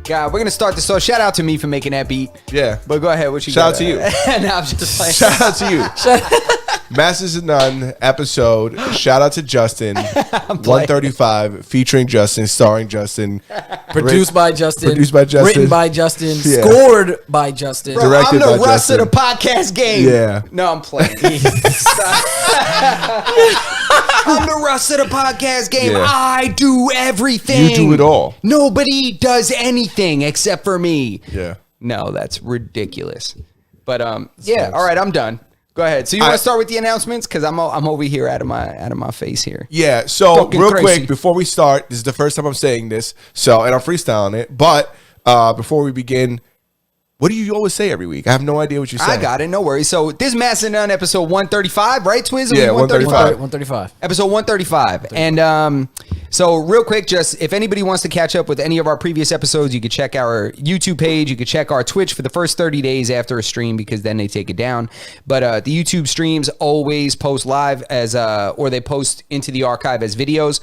God, we're gonna start this. So shout out to me for making that beat. Yeah. But go ahead. What you Shout got? out to you. No, I'm just playing. Shout out to you. Masters of None episode. Shout out to Justin. 135 featuring Justin, starring Justin. Produced by Justin. Written by Justin. Yeah. Scored by Justin. Bro, Directed I'm the by Russ Justin. of the podcast game. Yeah. No, I'm playing. I'm the Russ of the podcast game. Yeah. I do everything. You do it all. Nobody does anything except for me. Yeah. No, that's ridiculous. But yeah. All right, I'm done. Go ahead. So you want to start with the announcements? Because I'm over here out of my face here. Yeah, so Fucking real crazy. quick, before we start, this is the first time I'm saying this, and I'm freestyling it, but before we begin, what do you always say every week? I have no idea what you say. I got it. No worries. So this is Master None episode 135, right, Twiz? Yeah, 135. 135. Episode 135. And so real quick, just if anybody wants to catch up with any of our previous episodes, you could check our YouTube page. You could check our Twitch for the first 30 days after a stream because then they take it down. But the YouTube streams always post live as or they post into the archive as videos.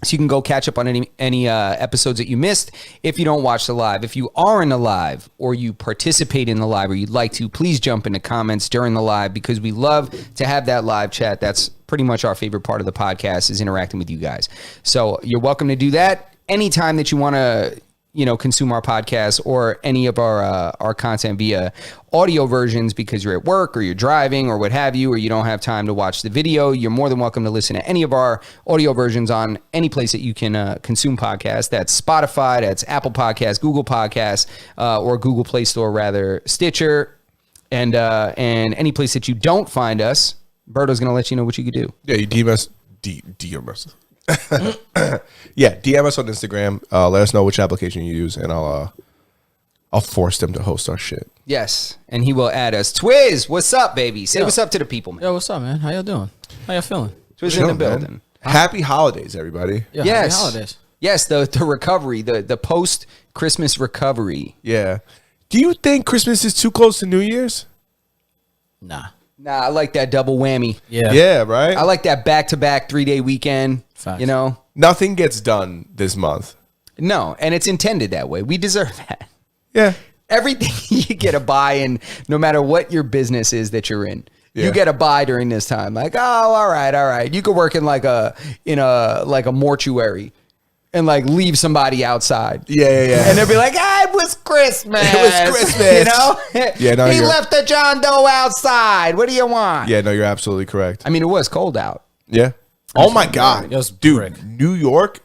So you can go catch up on any episodes that you missed if you don't watch the live. If you are in the live or you participate in the live or you'd like to, please jump in the comments during the live because we love to have that live chat. That's pretty much our favorite part of the podcast is interacting with you guys. So you're welcome to do that anytime that you want to, consume our podcast or any of our content via audio versions because you're at work or you're driving or what have you, or you don't have time to watch the video. You're more than welcome to listen to any of our audio versions on any place that you can consume podcasts. That's Spotify, that's Apple Podcasts, Google Podcasts, or Google Play Store rather, Stitcher, and any place that you don't find us. Berto's going to let you know what you could do. Yeah, you DM us. DM us. Yeah, DM us on Instagram. Let us know which application you use, and I'll force them to host our shit. Yes, and he will add us. Twiz, what's up, baby? Say what's up to the people, man. Yo, what's up, man? How y'all doing? How y'all feeling? Twiz in the Chilling, man. building. Happy holidays, everybody. Yeah, Yes. Happy holidays. Yes, the recovery, the post-Christmas recovery. Yeah. Do you think Christmas is too close to New Year's? Nah. Nah, I like that double whammy. Yeah. Yeah, right? I like that back-to-back 3-day weekend. Facts. Nothing gets done this month. No, and it's intended that way. We deserve that. Yeah. Everything you get a buy in, no matter what your business is that you're in. Yeah. You get a buy during this time. Like, oh, all right. You could work in a mortuary and like leave somebody outside. Yeah. And they'll be like, it was Christmas. It was Christmas. Yeah, no, he you're- left the John Doe outside. What do you want? Yeah, no, you're absolutely correct. I mean, it was cold out. Yeah. Oh my God. It was Dude, brick. New York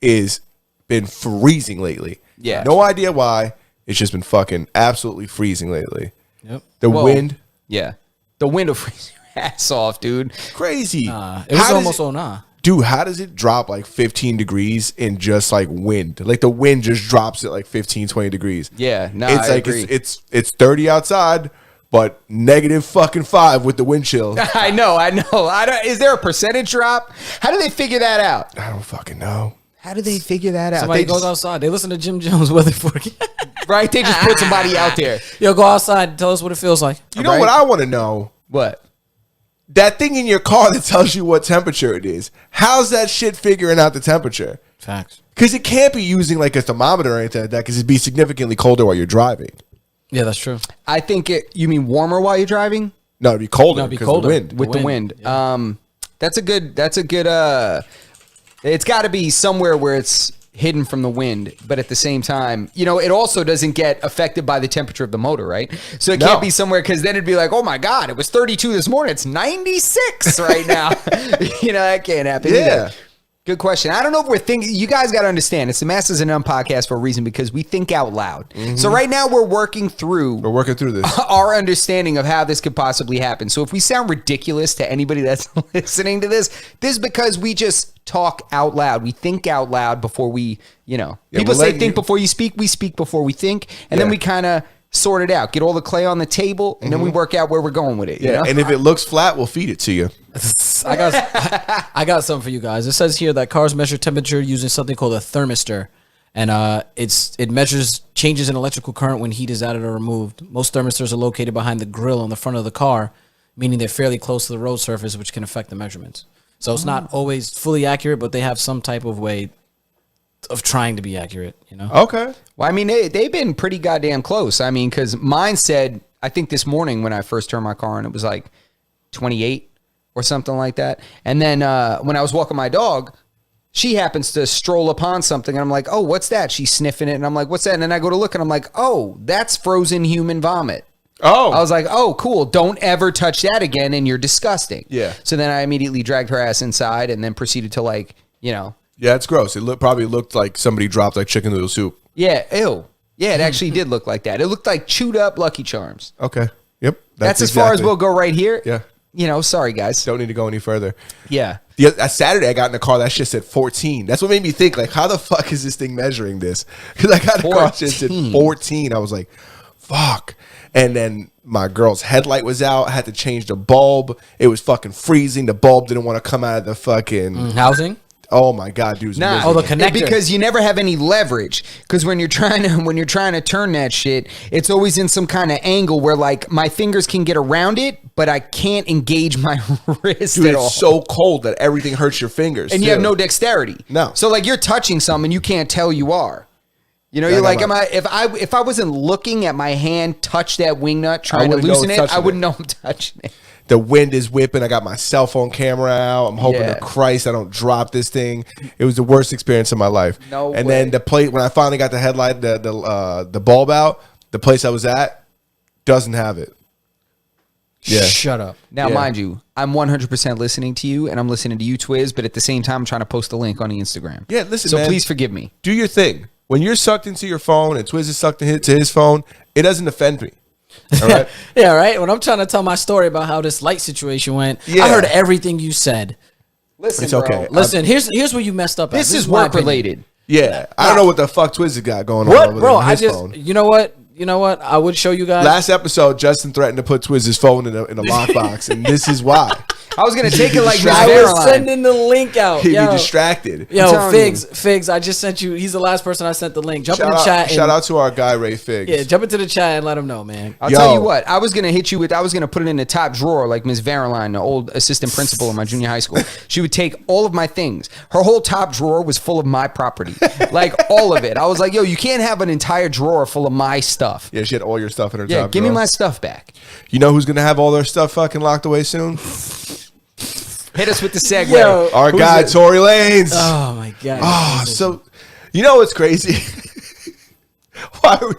is been freezing lately. Yeah. No idea why. It's just been fucking absolutely freezing lately. Yep. The Well, wind, Yeah. The wind will freeze your ass off, dude. crazy. It was How does almost on nah. Dude, how does it drop like 15 degrees in just like wind? Like the wind just drops at like 15, 20 degrees. Yeah, no, it's I like agree. it's 30 outside, but negative fucking 5 with the wind chill. I know. Is there a percentage drop? How do they figure that out? I don't fucking know. How do they figure that out? Somebody They goes just- outside. They listen to Jim Jones weather forecast. right? They just put somebody out there. Yo, go outside and tell us what it feels like. You know Right. what I want to know? What? That thing in your car that tells you what temperature it is. How's that shit figuring out the temperature? Facts. Because it can't be using like a thermometer or anything like that because it'd be significantly colder while you're driving. Yeah, that's true. I think you mean warmer while you're driving? No, it'd be colder No, it'd be because colder. of the wind. With the wind, wind. That's a good it's got to be somewhere where it's hidden from the wind, but at the same time, it also doesn't get affected by the temperature of the motor, right? So it No. can't be somewhere because then it'd be like, oh my God, it was 32 this morning. It's 96 right now. That can't happen Yeah. either. Good question. I don't know if we're thinking. You guys got to understand, it's the Masters of None podcast for a reason because we think out loud. So right now we're working through We're working through this. our understanding of how this could possibly happen. So if we sound ridiculous to anybody that's listening to this is because we just talk out loud. We think out loud before we, people we're say letting think you- before you speak. We speak before we think. And then Yeah. we kind of sort it out, get all the clay on the table, and then we work out where we're going with it. You know? And if it looks flat, we'll feed it to you. I got something for you guys. It says here that cars measure temperature using something called a thermistor, and it measures changes in electrical current when heat is added or removed. Most thermistors are located behind the grille on the front of the car, meaning they're fairly close to the road surface, which can affect the measurements. So it's not always fully accurate, but they have some type of way of trying to be accurate. You know. Okay. Well, I mean, they've been pretty goddamn close. I mean, because mine said, I think this morning when I first turned my car on, it was like 28 or something like that. And then when I was walking my dog, she happens to stroll upon something. And I'm like, oh, what's that? She's sniffing it. And I'm like, what's that? And then I go to look and I'm like, oh, that's frozen human vomit. Oh. I was like, oh, cool. Don't ever touch that again. And you're disgusting. Yeah. So then I immediately dragged her ass inside and then proceeded to like, you know. Yeah, it's gross. It probably looked like somebody dropped like chicken noodle soup. Yeah. Ew. Yeah, it actually did look like that. It looked like chewed up Lucky Charms. Okay. Yep. That's as far as we'll go right here. Yeah. You know, sorry, guys. Don't need to go any further. Yeah. Saturday, I got in the car. That shit said 14. That's what made me think, like, how the fuck is this thing measuring this? Because I got in the car, shit said 14. I was like, fuck. And then my girl's headlight was out. I had to change the bulb. It was fucking freezing. The bulb didn't want to come out of the fucking Housing. Oh my god, dude! It was Nah, miserable. the connector. because you never have any leverage. Because when you're trying to turn that shit, it's always in some kind of angle where like my fingers can get around it, but I can't engage my wrist Dude, at all. it's so cold that everything hurts your fingers. And you too. have no dexterity. No. So like you're touching something and you can't tell you are. You know, Yeah, you're I like, got if I wasn't looking at my hand touch that wing nut trying to wouldn't know loosen it's it, I touching wouldn't know I'm touching it. The wind is whipping. I got my cell phone camera out. I'm hoping Yeah. to Christ I don't drop this thing. It was the worst experience of my life. No And way. then the plate when I finally got the headlight, the bulb out, the place I was at doesn't have it. Yeah. Shut up. Now, Yeah. mind you, I'm 100% listening to you, and I'm listening to you, Twiz, but at the same time, I'm trying to post a link on the Instagram. Yeah, listen, So man. please forgive me. Do your thing. When you're sucked into your phone and Twiz is sucked into his phone, it doesn't offend me. All right. Yeah, right. When I'm trying to tell my story about how this light situation went, Yeah. I heard everything you said. Listen, It's okay. Listen, here's where you messed up. At. This is my work opinion. related. Yeah. I don't know what the fuck Twiz has got going on What, over bro? there on I his just, phone. you know what? I would show you guys. Last episode, Justin threatened to put Twiz's phone in a lockbox, and this is why. I was going to take it like Miss I was Caroline. sending the link out. He'd be Yo, distracted. I'm yo, telling Figs, I just sent you. He's the last person I sent the link. Jump in the Shout chat. out, and, shout out to our guy Ray Figs. Yeah, jump into the chat and let him know, man. I'll Yo. tell you what, I was going to hit you with, I was going to put it in the top drawer like Miss Caroline, the old assistant principal in my junior high school. She would take all of my things. Her whole top drawer was full of my property. Like all of it. I was like, yo, you can't have an entire drawer full of my stuff. Yeah, she had all your stuff in her Yeah, top give me drawer. my stuff back. You know who's gonna have all their stuff fucking locked away soon? Hit us with the segue. Yo. Our Who's guy it? Tory Lanez. Oh my god. Oh, so you know what's crazy? Why are we?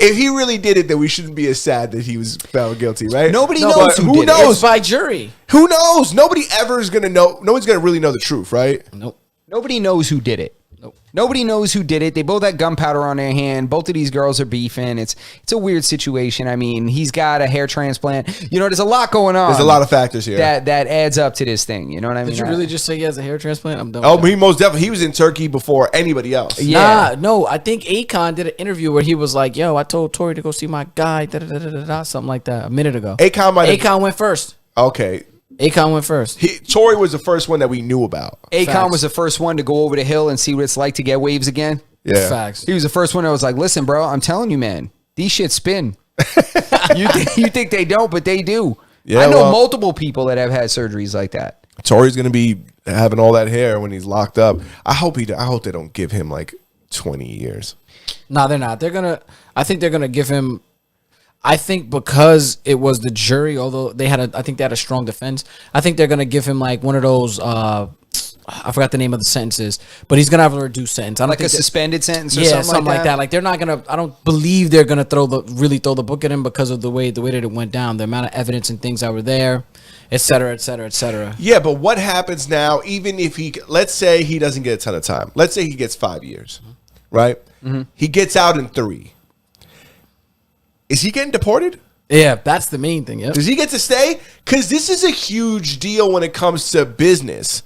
If he really did it, then we shouldn't be as sad that he was found guilty, right? Nobody No, knows but who who did it. knows? It's by jury. Who knows? Nobody ever is gonna know. Nobody's gonna really know the truth, right? Nope. Nobody knows who did it. Nope. Nobody knows who did it. They both had gunpowder on their hand. Both of these girls are beefing. It's a weird situation. I mean, he's got a hair transplant. You know, there's a lot going on. There's a lot of factors here. that adds up to this thing. You know what I mean? Did you really just say he has a hair transplant? I'm done. Oh, with that. he most definitely. He was in Turkey before anybody else. Yeah. Nah, no. I think Akon did an interview where he was like, "Yo, I told Tory to go see my guy." Da, da, da, da, da, da, something like that. A minute ago. Akon might have. Akon went first. Okay, Akon went first. Tory was the first one that we knew about. Akon Facts. was the first one to go over the hill and see what it's like to get waves again. Yeah, Facts. He was the first one that was like, listen, bro, I'm telling you, man, these shit spin. you think they don't, but they do. Yeah, I know well- multiple people that have had surgeries like that. Tory's gonna be having all that hair when he's locked up. I hope they don't give him like 20 years. No, they're not. I think they're gonna give him. I think because it was the jury, although I think they had a strong defense. I think they're gonna give him like one of those. I forgot the name of the sentences, but he's gonna have a reduced sentence. I don't Like a think that- suspended sentence or yeah, something like that. Like they're not gonna. I don't believe they're gonna really throw the book at him because of the way that it went down, the amount of evidence and things that were there, et cetera, et cetera, et cetera. Yeah, but what happens now? Even if let's say he doesn't get a ton of time. Let's say he gets 5 years, right? He gets out in 3. Is he getting deported? Yeah, that's the main thing. Yeah. Does he get to stay? Because this is a huge deal when it comes to business.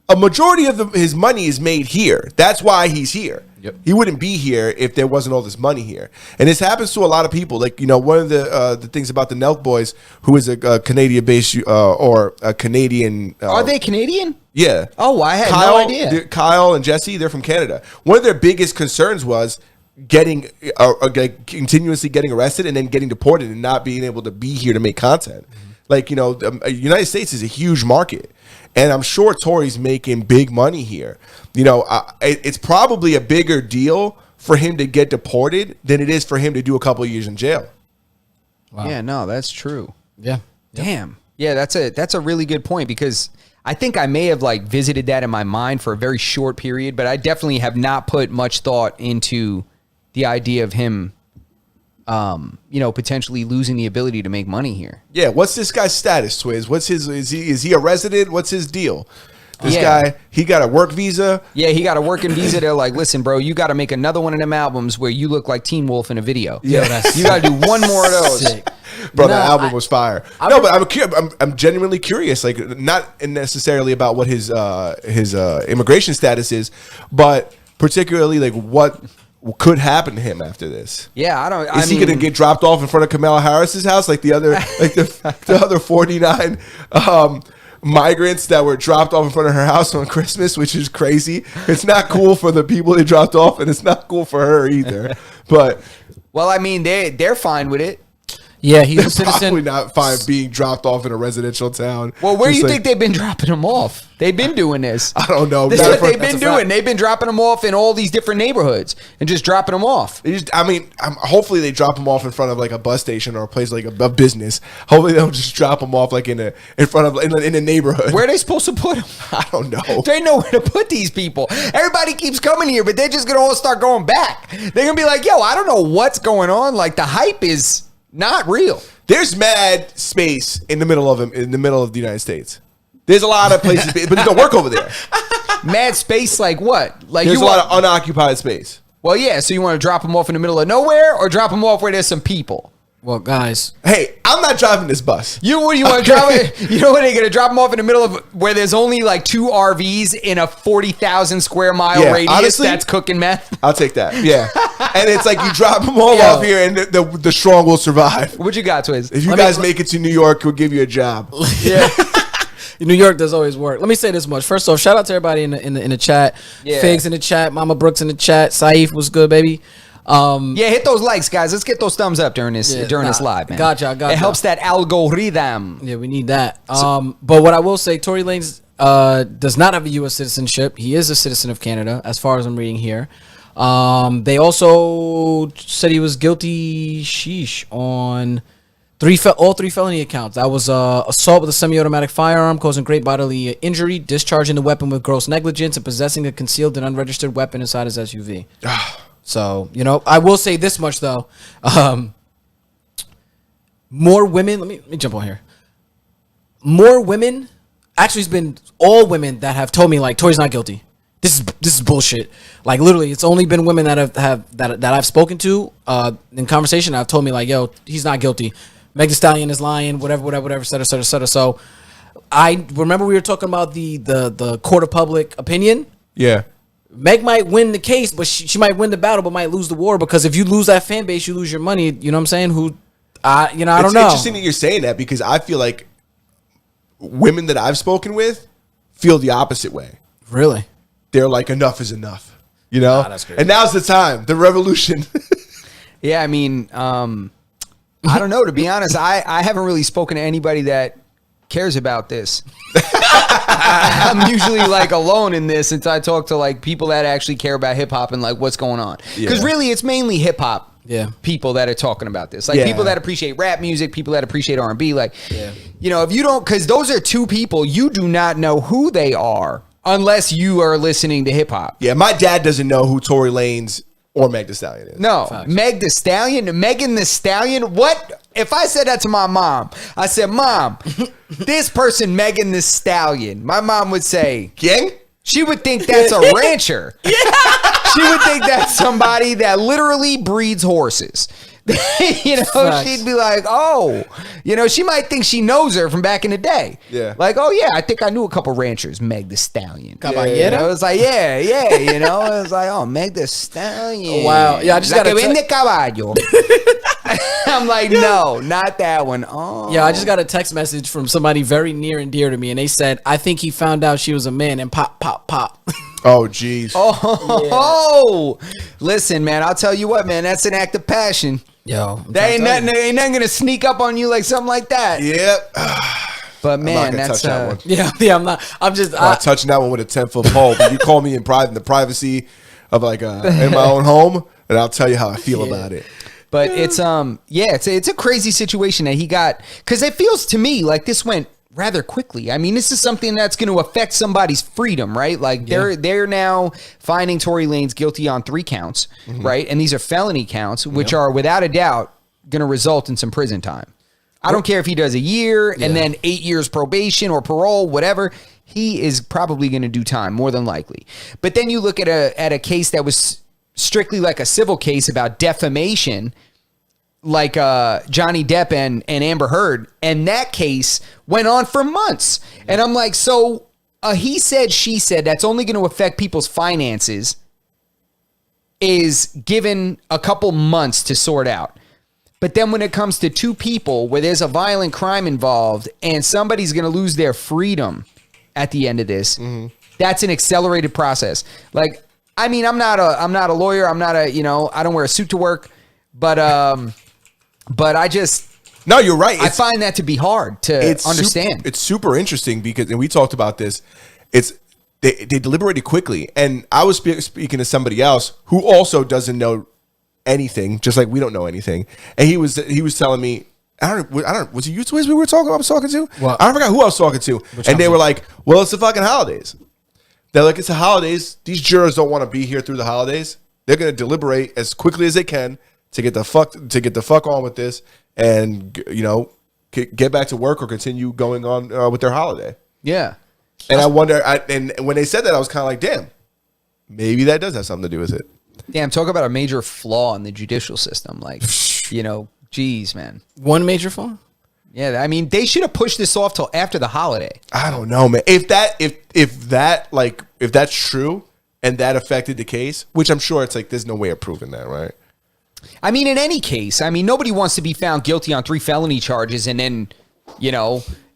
A majority of his money is made here. That's why he's here. Yep. He wouldn't be here if there wasn't all this money here. And this happens to a lot of people. Like, you know, one of the things about the Nelk Boys, who is a Canadian-based or a Canadian... Are they Canadian? Yeah. Oh, I had no idea. Kyle and Jesse, they're from Canada. One of their biggest concerns was continuously getting arrested and then getting deported and not being able to be here to make content. Like, you know, the United States is a huge market. And I'm sure Tory's making big money here. You know, it's probably a bigger deal for him to get deported than it is for him to do a couple of years in jail. Wow. Yeah, no, that's true. Yeah. Damn. Yeah, that's a really good point, because I think I may have like visited that in my mind for a very short period, but I definitely have not put much thought into the idea of him, you know, potentially losing the ability to make money here. Yeah, what's this guy's status, Twiz? What's his is he a resident? What's his deal? This guy, he got a work visa. Yeah, he got a working visa. They're like, listen, bro, you got to make another one of them albums where you look like Teen Wolf in a video. Yeah, you got to do one more of those. Sick. Bro, No, that album was fire. No, but I'm genuinely curious, like not necessarily about what his immigration status is, but particularly like what could happen to him after this. Yeah, I don't. Is he going to get dropped off in front of Kamala Harris's house like the other, like the other 49 migrants that were dropped off in front of her house on Christmas, which is crazy. It's not cool for the people they dropped off, and it's not cool for her either. But Well, I mean, they're fine with it. Yeah, he's a they're citizen. probably not fine being dropped off in a residential town. Well, where do Just you like- think they've been dropping them off? They've been doing this. I don't know. This is what they've that's been a fact. doing. They've been dropping them off in all these different neighborhoods and just dropping them off. Hopefully they drop them off in front of like a bus station or a place like a business. Hopefully they don't just drop them off like in front of in a neighborhood. Where are they supposed to put them? I don't know. They know where to put these people. Everybody keeps coming here, but they're just gonna all start going back. They're gonna be like, "Yo, I don't know what's going on." Like the hype is not real. There's mad space in the middle of the United States. There's a lot of places, but there's no work over there. Mad space, like what? Like There's you a lot want? of unoccupied space. Well, yeah. So you want to drop them off in the middle of nowhere, or drop them off where there's some people? Well, guys, Hey, I'm not driving this bus. You what do you want to drop it? You know when they're gonna drop them off in the middle of where there's only like 2 RVs in a 40,000 square mile Yeah, radius honestly- that's cooking meth? I'll take that. Yeah, and it's like you drop them all Yo. off here, and the strong will survive. What you got, Twiz? If you guys make it to New York, we'll give you a job. Yeah. New York does always work. Let me say this much. First off, shout out to everybody in the chat. Yeah. Figs in the chat. Mama Brooks in the chat. Saif was good, baby. Yeah, hit those likes, guys. Let's get those thumbs up during this this live, man. Gotcha. It helps that algorithm. Yeah, we need that. But what I will say, Tory Lanez does not have a U.S. citizenship. He is a citizen of Canada, as far as I'm reading here. They also said he was guilty, on all three felony accounts. That was assault with a semi-automatic firearm, causing great bodily injury, discharging the weapon with gross negligence, and possessing a concealed and unregistered weapon inside his SUV. So, you know, I will say this much, though. More women, let me jump on here. More women, actually, it's been all women that have told me, like, Tory's not guilty. This is bullshit. Like, literally, it's only been women that I've spoken to in conversation. Have told me, like, yo, he's not guilty. Meg Thee Stallion is lying, whatever, et cetera, et cetera, et cetera. So, I remember we were talking about the court of public opinion. Yeah. Meg might win the case, but she might win the battle, but might lose the war, because if you lose that fan base, you lose your money. You know what I'm saying? I don't know. It's interesting that you're saying that, because I feel like women that I've spoken with feel the opposite way. Really? They're like, enough is enough, you know? That's crazy. And now's the time, the revolution. Yeah, I mean, I don't know. To be honest, I haven't really spoken to anybody that cares about this. I'm usually like alone in this until I talk to like people that actually care about hip hop and like what's going on. Because Yeah. really, it's mainly hip hop. Yeah. People that are talking about this, like Yeah. people that appreciate rap music, people that appreciate R&B. Like, Yeah. you know, if you don't, because those are two people you do not know who they are unless you are listening to hip hop. Yeah, my dad doesn't know who Tory Lanez or Meg Thee Stallion is. No, Facts. Megan the Stallion. What if I said that to my mom? I said, "Mom, this person, Megan the Stallion." My mom would say, Gang? she would think that's a rancher. She would think that's somebody that literally breeds horses. You know, Facts. she'd be like, "Oh," you know, she might think she knows her from back in the day. Yeah. Like, "Oh yeah, I think I knew a couple ranchers, Meg the Stallion." Caballero? You know, it was like, yeah, you know, it was like, "Oh, Meg the Stallion." Wow. Yeah, I just La gotta que vende caballo. I'm like, no, not that one. Oh, Yeah, I just got a text message from somebody very near and dear to me, and they said, I think he found out she was a man, and pop, pop, pop. Oh, jeez. Oh, listen, man, I'll tell you what, man, that's an act of passion. Yo, They ain't nothing gonna sneak up on you like something like that. Yep. But I'm not man, gonna that's touch that one. Yeah, I'm not. I'm just. I'm not touching that one with a 10-foot pole. But you call me in private, in the privacy of like in my own home, and I'll tell you how I feel about it. But it's it's a crazy situation that he got, because it feels to me like this went rather quickly. I mean, this is something that's going to affect somebody's freedom, right? Like they're now finding Tory Lanez guilty on 3 counts, right? And these are felony counts, which are without a doubt going to result in some prison time. I don't care if he does a year and then 8 years probation or parole, whatever. He is probably going to do time, more than likely. But then you look at a case that was strictly like a civil case about defamation, like Johnny Depp and Amber Heard, and that case went on for months. And I'm like, so he said, she said, that's only going to affect people's finances, is given a couple months to sort out. But then when it comes to 2 people where there's a violent crime involved and somebody's going to lose their freedom at the end of this, that's an accelerated process. Like, I mean, I'm not a lawyer. I'm not I don't wear a suit to work, but I just, No, you're right. I find that to be hard to understand. It's super interesting because, and we talked about this, they deliberated quickly. And I was speaking to somebody else who also doesn't know anything, just like we don't know anything. And he was telling me, I don't, was it you, Twiz, I was talking to? What? I forgot who I was talking to. And they were like, well, it's the fucking holidays. They're like, it's the holidays. These jurors don't want to be here through the holidays. They're going to deliberate as quickly as they can to get the fuck on with this, and get back to work or continue going on with their holiday. Yeah. And I wonder, and when they said that, I was kind of like, damn, maybe that does have something to do with it. Damn, talk about a major flaw in the judicial system. Like, geez, man. One major flaw? Yeah, I mean, they should have pushed this off till after the holiday. I don't know, man. If that's true and that affected the case, which I'm sure it's like, there's no way of proving that, right? I mean, in any case, I mean, nobody wants to be found guilty on 3 felony charges and then,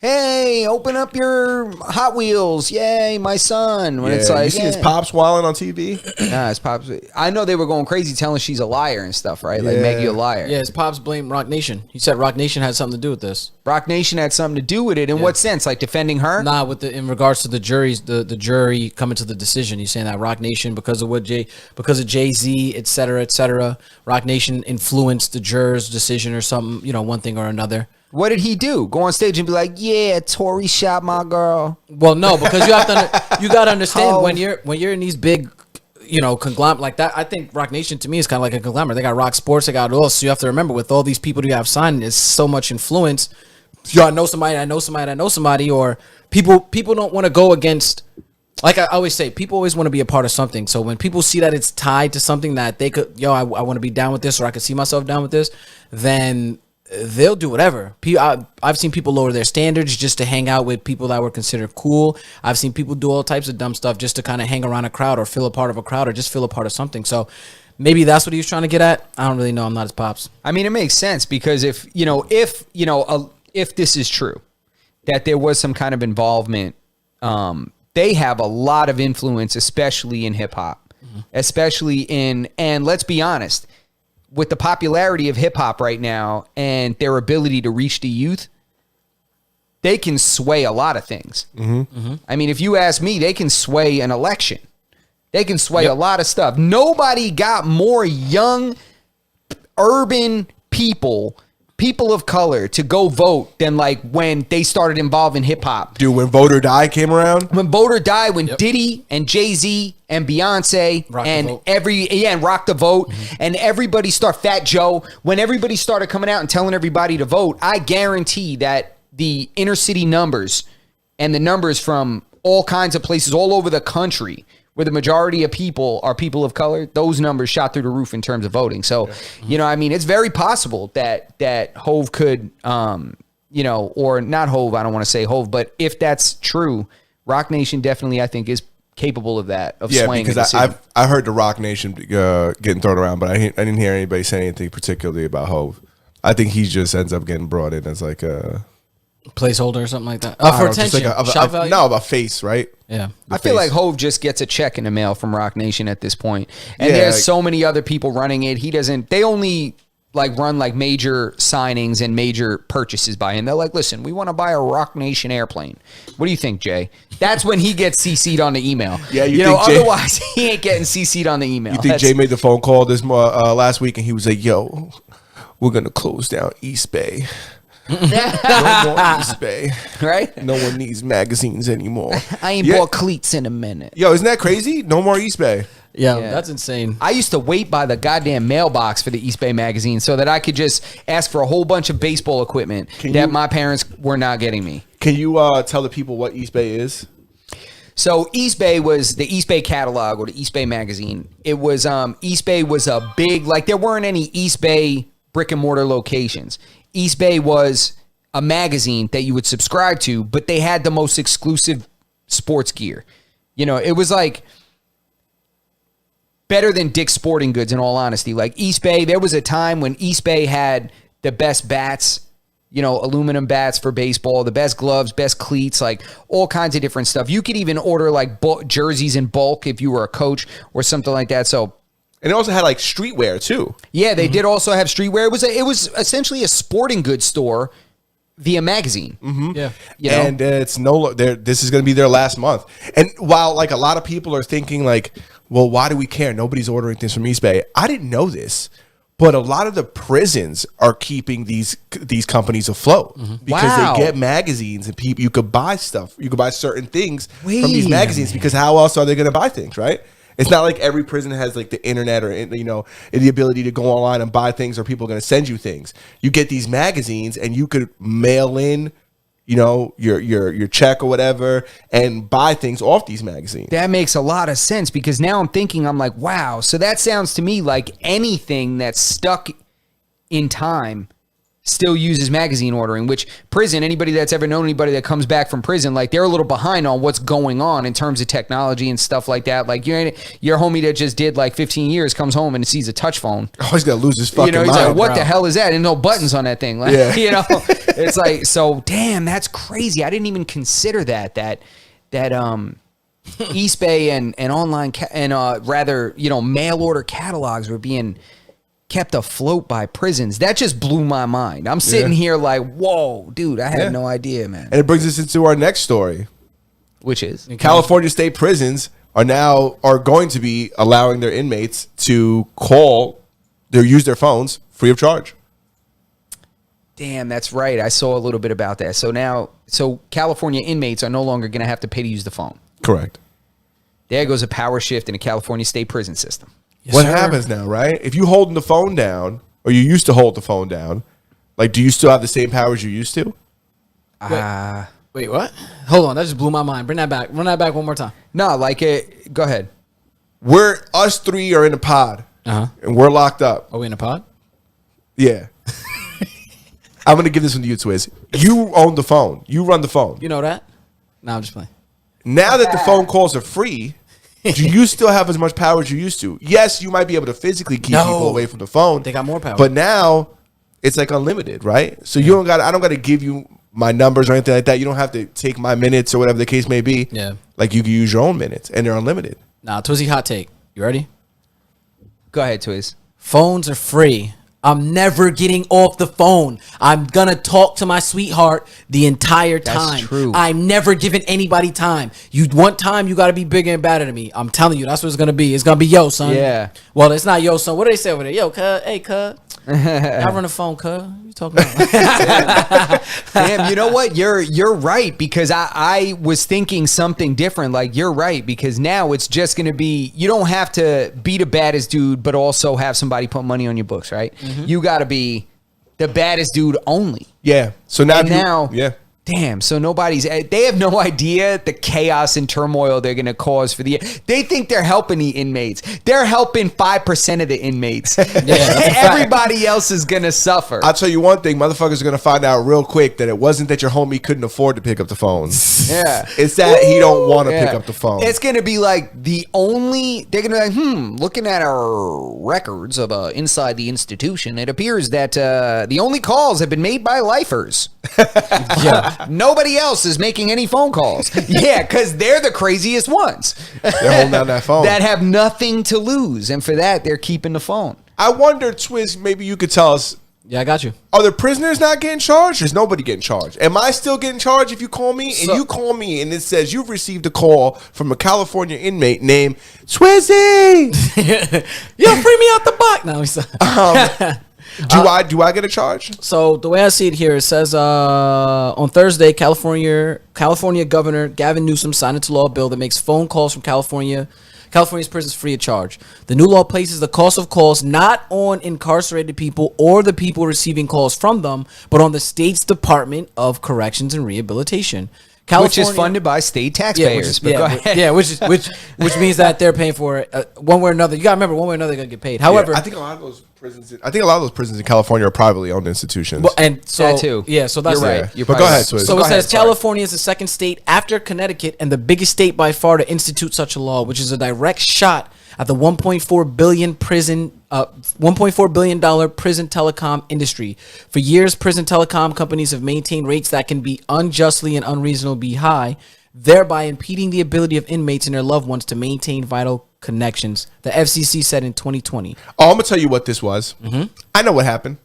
hey, open up your Hot Wheels. Yay, my son. When it's like, you see his pops wilding on TV? Nah, his pops. I know they were going crazy telling she's a liar and stuff, right? Like, make you a liar. Yeah, his pops blamed Rock Nation. He said Rock Nation had something to do with this. Rock Nation had something to do with it. In what sense? Like defending her? Nah, in regards to the jury coming to the decision. He's saying that Rock Nation, because of Jay-Z, et cetera, Rock Nation influenced the jurors' decision or something, one thing or another. What did he do? Go on stage and be like, "Yeah, Tory shot my girl." Well, no, because you got to understand when you're in these big, conglomerate like that. I think Rock Nation to me is kind of like a conglomerate. They got Rock Sports, they got all. So you have to remember, with all these people you have signed, there's so much influence. I know somebody, or people don't want to go against. Like I always say, people always want to be a part of something. So when people see that it's tied to something that they could, I want to be down with this, or I could see myself down with this, then they'll do whatever. I've seen people lower their standards just to hang out with people that were considered cool. I've seen people do all types of dumb stuff just to kind of hang around a crowd or feel a part of a crowd or just feel a part of something. So maybe that's what he was trying to get at. I don't really know. I'm not his pops. I mean, it makes sense because if this is true, that there was some kind of involvement, they have a lot of influence, especially in hip hop, and let's be honest, with the popularity of hip hop right now and their ability to reach the youth, they can sway a lot of things. I mean, if you ask me, they can sway an election. They can sway a lot of stuff. Nobody got more young, urban people of color to go vote than like when they started involving hip hop. Dude, when Vote or Die came around? When Vote or Die, when Diddy and Jay-Z and Beyonce and Rock the Vote and everybody Fat Joe, when everybody started coming out and telling everybody to vote, I guarantee that the inner city numbers and the numbers from all kinds of places all over the country where the majority of people are people of color, those numbers shot through the roof in terms of voting. So, I mean, it's very possible that Hove could, or not Hove, I don't want to say Hove, but if that's true, Rock Nation definitely, I think, is capable of that, of swaying. Yeah, because I heard the Rock Nation getting thrown around, but I didn't hear anybody say anything particularly about Hove. I think he just ends up getting brought in as like a placeholder or something like that. For attention. Shock value? No, about face, right? Yeah. I feel like Hove just gets a check in the mail from Rock Nation at this point. And there's so many other people running it. They only like run like major signings and major purchases by him. They're like, listen, we want to buy a Rock Nation airplane. What do you think, Jay? That's when he gets CC'd on the email. Yeah, you know, otherwise he ain't getting CC'd on the email. You think Jay made the phone call this last week and he was like, yo, we're going to close down East Bay. No more East Bay. Right? No one needs magazines anymore. I ain't bought cleats in a minute. Yo, isn't that crazy? No more East Bay. Yeah, that's insane. I used to wait by the goddamn mailbox for the East Bay magazine so that I could just ask for a whole bunch of baseball equipment that my parents were not getting me. Can you tell the people what East Bay is? So East Bay was the East Bay catalog or the East Bay magazine. It was East Bay was a big, like there weren't any East Bay brick and mortar locations. East Bay was a magazine that you would subscribe to, but they had the most exclusive sports gear. You know, it was like better than Dick's Sporting Goods, in all honesty. Like East Bay, there was a time when East Bay had the best bats, you know, aluminum bats for baseball, the best gloves, best cleats, like all kinds of different stuff. You could even order like jerseys in bulk if you were a coach or something like that. So, and it also had like streetwear too. Yeah, they did also have streetwear. It was essentially a sporting goods store via magazine. Yeah, you know? And it's this is going to be their last month. And while like a lot of people are thinking like, well, why do we care? Nobody's ordering things from East Bay. I didn't know this, but a lot of the prisons are keeping these companies afloat because they get magazines and people. You could buy stuff. You could buy certain things from these magazines because how else are they going to buy things, right? It's not like every prison has like the internet or, you know, the ability to go online and buy things or people are going to send you things. You get these magazines and you could mail in, you know, your check or whatever and buy things off these magazines. That makes a lot of sense because now I'm thinking, I'm like, wow. So that sounds to me like anything that's stuck in time still uses magazine ordering, which prison, anybody that's ever known anybody that comes back from prison, like they're a little behind on what's going on in terms of technology and stuff like that. Like your homie that just did like 15 years comes home and sees a touch phone. Oh, he's going to lose his fucking mind. You know, he's like, what the hell is that? And no buttons on that thing. Like, yeah. You know, it's like, so damn, that's crazy. I didn't even consider that East Bay and online rather, you know, mail order catalogs were being kept afloat by prisons. That just blew my mind. I'm sitting here like, whoa, dude, I had no idea, man. And it brings us into our next story, which is California state prisons are going to be allowing their inmates to use their phones free of charge. Damn, that's right. I saw a little bit about that. So California inmates are no longer going to have to pay to use the phone. Correct. There goes a power shift in the California state prison system. Yes, what happens now, right? If you holding the phone down, or you used to hold the phone down, like, do you still have the same powers you used to? Wait, what? Hold on, that just blew my mind. Bring that back. Run that back one more time. No, like it. Go ahead. Us three are in a pod, and we're locked up. Are we in a pod? Yeah. I'm gonna give this one to you, Twiz. You own the phone. You run the phone. You know that? No, I'm just playing. Now that the phone calls are free, do you still have as much power as you used to? Yes, you might be able to physically keep people away from the phone. They got more power. But now it's like unlimited, right? So you I don't got to give you my numbers or anything like that. You don't have to take my minutes or whatever the case may be. Yeah. Like you can use your own minutes and they're unlimited. Nah, Twizzy hot take. You ready? Go ahead, Twiz. Phones are free. I'm never getting off the phone. I'm going to talk to my sweetheart the entire time. That's true. I'm never giving anybody time. You want time, you got to be bigger and badder than me. I'm telling you, that's what it's going to be. It's going to be yo, son. Yeah. Well, it's not yo, son. What do they say over there? Yo, cuz. Hey, cuz. I run the phone, cuz. What you talking about? Damn, you know what? You're right, because I was thinking something different. Like, you're right, because now it's just going to be, you don't have to be the baddest dude, but also have somebody put money on your books, right? Mm-hmm. You got to be the baddest dude only. Yeah. So now, yeah. Damn, so they have no idea the chaos and turmoil they're going to cause for they think they're helping the inmates. They're helping 5% of the inmates. Everybody else is going to suffer. I'll tell you one thing, motherfuckers are going to find out real quick that it wasn't that your homie couldn't afford to pick up the phone. Yeah. It's that he don't want to pick up the phone. It's going to be like they're going to be like, looking at our records of inside the institution, it appears that the only calls have been made by lifers. Yeah. Nobody else is making any phone calls. Yeah, because they're the craziest ones. They're holding down that phone. That have nothing to lose. And for that, they're keeping the phone. I wonder, Twiz, maybe you could tell us, Yeah, I got you. are the prisoners not getting charged? Is nobody getting charged? Am I still getting charged if you call me? And you call me and it says you've received a call from a California inmate named Twizzy. Yo, free me out the box. No, he's Do I get a charge? So the way I see it here, it says on Thursday, California Governor Gavin Newsom signed into law a bill that makes phone calls from California's prisons free of charge. The new law places the cost of calls not on incarcerated people or the people receiving calls from them, but on the state's Department of Corrections and Rehabilitation. Which is funded by state taxpayers. But go ahead. which means that they're paying for it one way or another. You gotta remember, one way or another, they're gonna get paid. However, Yeah, I think a lot of those prisons in California are privately owned institutions. well, and so That too. yeah, so that's You're right. right. You're But go probably ahead, right. Swizz. So Go it ahead, says sorry. California is the second state after Connecticut and the biggest state by far to institute such a law, which is a direct shot at the $1.4 billion prison telecom industry. For years, prison telecom companies have maintained rates that can be unjustly and unreasonably high, thereby impeding the ability of inmates and their loved ones to maintain vital connections. The FCC said in 2020. Oh, I'm gonna tell you what this was. I know what happened.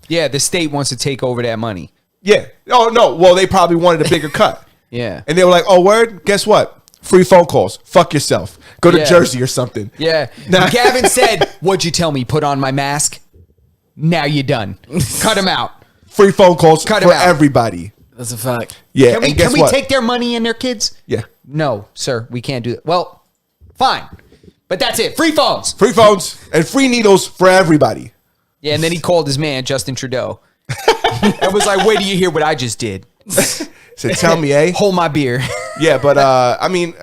Yeah, the state wants to take over that money. Yeah. Oh no. Well, they probably wanted a bigger cut. Yeah. And they were like, "Oh, word. Guess what? Free phone calls. Fuck yourself. Go to Yeah. Jersey or something." Yeah. Nah. Gavin said, "What'd you tell me? Put on my mask? Now you're done. Cut him out. Free phone calls Cut for 'em out. everybody. That's a fact. Yeah. Can we, and guess can we what? take their money and their kids? Yeah. No, sir. We can't do that. Well, fine. But that's it. Free phones. Free phones and free needles for everybody. Yeah, and then he called his man, Justin Trudeau. And was like, wait till you hear what I just did. So tell me, eh? Hold my beer. Yeah, but I mean,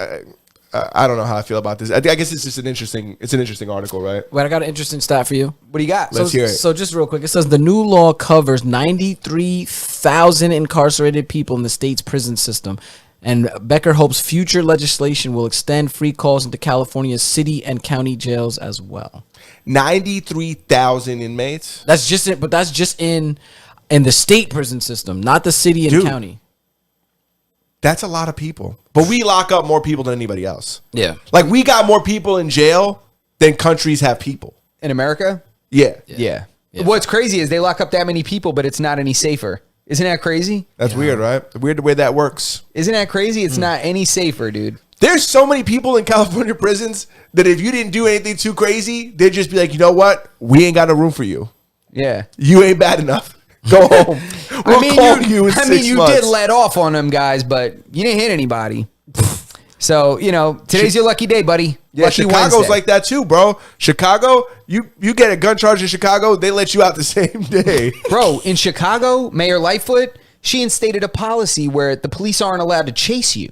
I don't know how I feel about this. I guess it's just an interesting article, right? Wait, I got an interesting stat for you. What do you got? Let's hear it. So just real quick, it says the new law covers 93,000 incarcerated people in the state's prison system. And Becker hopes future legislation will extend free calls into California's city and county jails as well. 93,000 inmates. That's just it, but that's just in the state prison system, not the city and Dude. county. That's a lot of people. But we lock up more people than anybody else. Yeah. Like we got more people in jail than countries have people. In America? Yeah. Yeah. What's crazy is they lock up that many people, but it's not any safer. Isn't that crazy? That's weird, right? Weird the way that works. Isn't that crazy? It's not any safer, dude. There's so many people in California prisons that if you didn't do anything too crazy, they'd just be like, you know what? We ain't got no room for you. Yeah. You ain't bad enough. Go home. We'll call you in 6 you months. did let off on them guys, but you didn't hit anybody. So, today's your lucky day, buddy. Yeah, Lucky Chicago's Wednesday. like that too, bro. Chicago, you get a gun charge in Chicago, they let you out the same day. Bro, in Chicago, Mayor Lightfoot, she instated a policy where the police aren't allowed to chase you.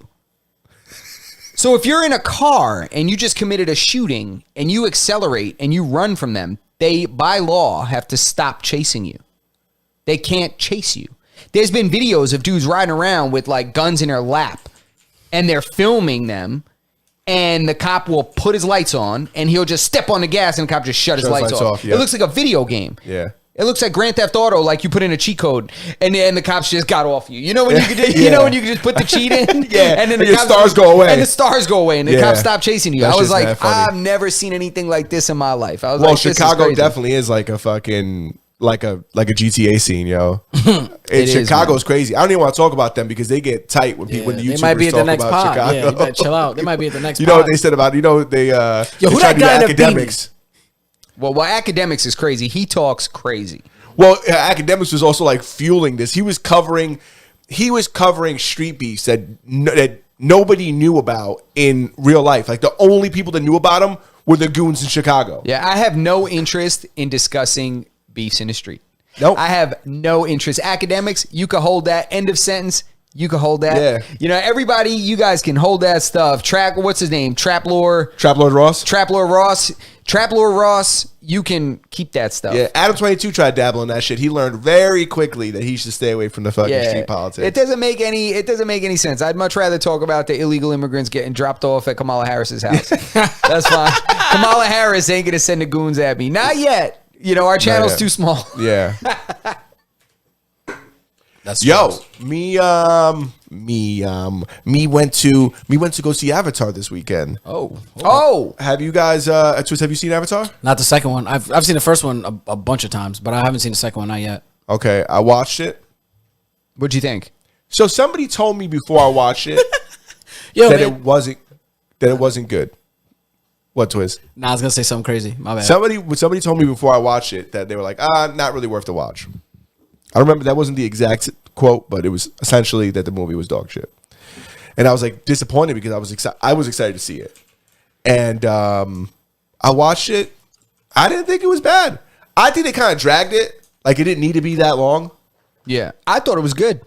So if you're in a car and you just committed a shooting and you accelerate and you run from them, they, by law, have to stop chasing you. They can't chase you. There's been videos of dudes riding around with like guns in their lap and they're filming them and the cop will put his lights on and he'll just step on the gas and the cop just shut his lights off. yeah. It looks like a video game. Yeah. It looks like Grand Theft Auto, like you put in a cheat code, and then the cops just got off you. You know when you could, Yeah. when you could just put the cheat in, Yeah. and then And your stars go away. and the stars go away, and the Yeah. cops stop chasing you. That I was shit's like, mad funny. I've never seen anything like this in my life. I was Well, like, this is Chicago crazy. definitely is like a fucking like a GTA scene, yo. It is, Chicago's crazy. I don't even want to talk about them because they get tight when people when the YouTubers they might be at the talk next about pod. Chicago. Yeah, you better chill out. They might be at the next You know pod. what they said about they Yo, they who tried that to do guy in the academics. Well, academics is crazy. He talks crazy. Well, academics was also like fueling this. He was covering street beefs that nobody knew about in real life. Like the only people that knew about them were the goons in Chicago. Yeah, I have no interest in discussing beefs in the street. Nope. I have no interest. Academics, you can hold that. End of sentence. You can hold that. Yeah. Everybody, you guys can hold that stuff. What's his name? Trap Lord Ross. Trap Lord Ross, you can keep that stuff. Yeah, Adam 22 tried dabbling that shit. He learned very quickly that he should stay away from the fucking street politics. It doesn't make any sense. I'd much rather talk about the illegal immigrants getting dropped off at Kamala Harris's house. That's fine. Kamala Harris ain't gonna send the goons at me. Not yet. Our channel's yet. too small. Yeah. That's Yo, gross. me me went to go see Avatar this weekend. Oh, Have you guys Twist, have you seen Avatar? Not the second one. I've seen the first one a bunch of times, but I haven't seen the second one, not yet. Okay, I watched it. what'd you think? So somebody told me before I watched it Yo, that man. it wasn't good. What, Twist? Nah, I was gonna say something crazy. My bad. Somebody told me before I watched it that they were like, not really worth the watch. I remember that wasn't the exact quote, but it was essentially that the movie was dog shit. And I was like disappointed because I was excited to see it. And I watched it. I didn't think it was bad. I think they kind of dragged it. Like it didn't need to be that long. Yeah, I thought it was good.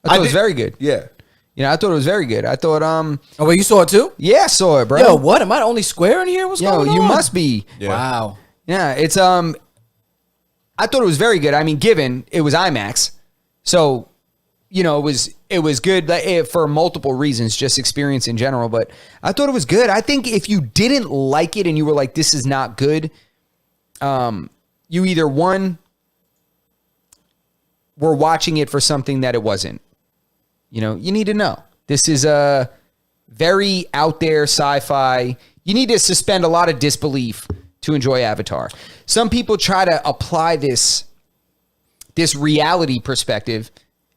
I thought it was very good. Yeah. You know, I thought it was very good. I thought, Oh, wait, you saw it too? yeah, I saw it, bro. Yo, what? Am I the only square in here? What's Yo, going on? you must be. Yeah. Wow. Yeah, it's I thought it was very good. I mean, given it was IMAX, so you know it was good for multiple reasons, just experience in general. But I thought it was good. I think if you didn't like it and you were like, "This is not good," you either were watching it for something that it wasn't. You know, you need to know this is a very out there sci-fi. You need to suspend a lot of disbelief to enjoy Avatar. Some people try to apply this reality perspective,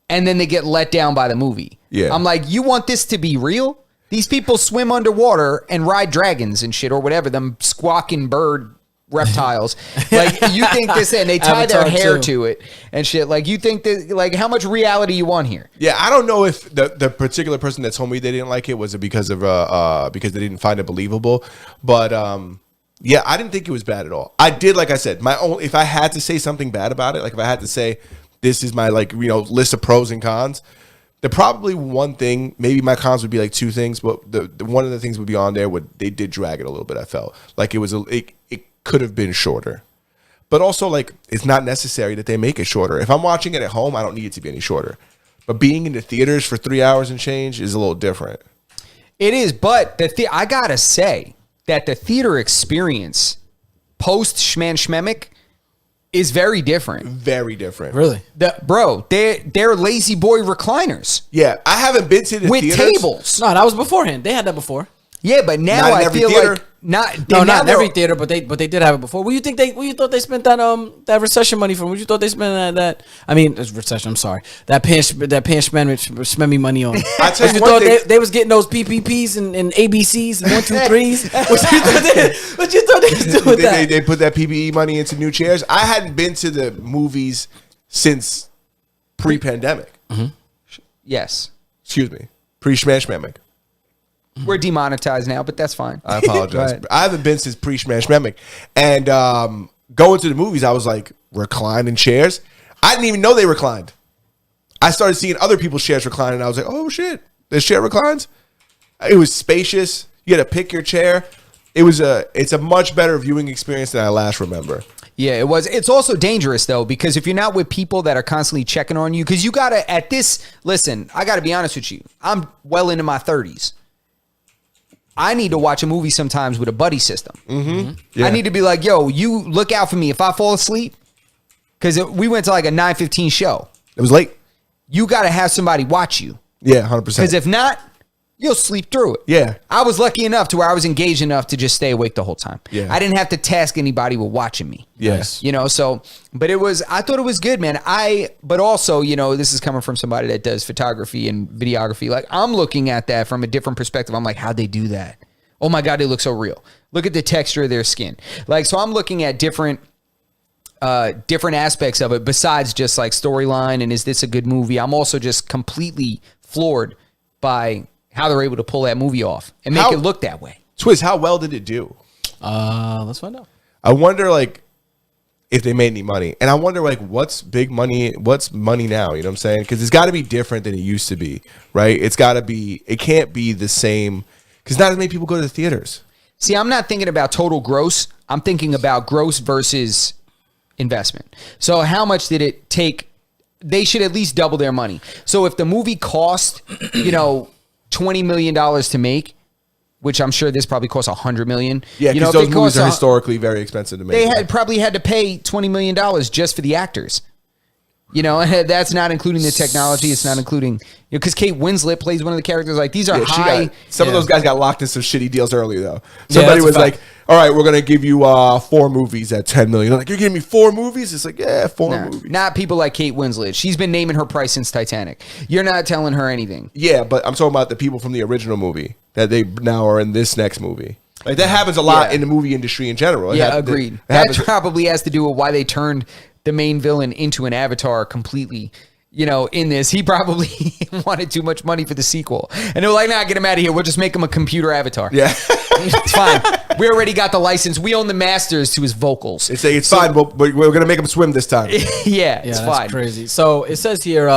and then they get let down by the movie. Yeah. I'm like, you want this to be real? These people swim underwater and ride dragons and shit or whatever, them squawking bird reptiles. Like, you think this, and they tie their Avatar hair 2. to it and shit. Like, you think that, like, how much reality you want here? Yeah, I don't know if the particular person that told me they didn't like it was because they didn't find it believable, but yeah, I didn't think it was bad at all. I did, like I said, if I had to say something bad about it, like if I had to say this is my list of pros and cons, the probably one thing, maybe my cons would be like two things, but the one of the things would be on there they did drag it a little bit. I felt like it could have been shorter. But also, like, it's not necessary that they make it shorter. If I'm watching it at home, I don't need it to be any shorter. But being in the theaters for 3 hours and change is a little different. It is, but I gotta say that the theater experience post Schmemic is very different. Very different. Really? They're lazy boy recliners Yeah, I haven't been to the with theaters. tables. No, that was beforehand. They had that before. Yeah, but now Not in I every feel theater. like not. No, now not in they're- every theater, but they did have it before. Where you thought they spent that recession money from? What you thought they spent it's recession. I'm sorry. That Schmemmy money on. I tell What you you one thought thing- they was getting those PPPs and ABCs and 1, 2, 3s? What you thought they was doing with that? They put that PPE money into new chairs. I hadn't been to the movies since pre-pandemic. Yes, Excuse me, pre-Schmashmamic. we're demonetized now, but that's fine. I apologize. Right. I haven't been since pre-Schmashmamic. And going to the movies, I was like, reclining chairs? I didn't even know they reclined. I started seeing other people's chairs recline, and I was like, oh, shit, this chair reclines? It was spacious. You had to pick your chair. It's a much better viewing experience than I last remember. Yeah, it was. It's also dangerous though, because if you're not with people that are constantly checking on you, because you gotta listen, I gotta be honest with you. I'm well into my 30s. I need to watch a movie sometimes with a buddy system. Yeah. I need to be like, yo, you look out for me if I fall asleep. Because we went to like a 9:15 show. It was late. You got to have somebody watch you. Yeah, 100%. Because if not, you'll sleep through it. Yeah. I was lucky enough to where I was engaged enough to just stay awake the whole time. Yeah. I didn't have to task anybody with watching me. Yes. You know, so, but I thought it was good, man. But also, you know, this is coming from somebody that does photography and videography. Like, I'm looking at that from a different perspective. I'm like, how'd they do that? Oh my God, they look so real. Look at the texture of their skin. Like, so I'm looking at different aspects of it besides just like storyline and is this a good movie. I'm also just completely floored by how they're able to pull that movie off and make it look that way. Twiz, how well did it do? Let's find out. I wonder, like, if they made any money. And I wonder, like, what's money now? You know what I'm saying? Because it's got to be different than it used to be, right? It can't be the same, because not as many people go to the theaters. See, I'm not thinking about total gross. I'm thinking about gross versus investment. So how much did it take? They should at least double their money. So if the movie cost, $20 million to make, which I'm sure this probably costs $100 million. Yeah, you know, because if those it movies costs are historically very expensive to make. they probably had to pay $20 million just for the actors. You know, that's not including the technology. It's not including, because Kate Winslet plays one of the characters. Like, these are Yeah, high. some of those guys got locked in some shitty deals early though. Yeah, Somebody that's a was fact. like, "All right, we're gonna give you 4 movies at 10 million." I'm like, "You're giving me 4 movies?" It's like, "Yeah, 4 Nah, movies." not people like Kate Winslet. She's been naming her price since Titanic. You're not telling her anything. Yeah, but I'm talking about the people from the original movie that they now are in this next movie. Like that happens a lot Yeah. in the movie industry in general. It Yeah, hap- agreed. it That happens- probably has to do with why they turned the main villain into an avatar completely. You know, in this, he probably wanted too much money for the sequel, and they were like, "Nah, get him out of here. We'll just make him a computer avatar. Yeah, It's fine. We already got the license. We own the masters to his vocals. it's like, it's fine, but we're gonna make them swim this time. yeah, Yeah, it's that's fine. crazy. So it says here,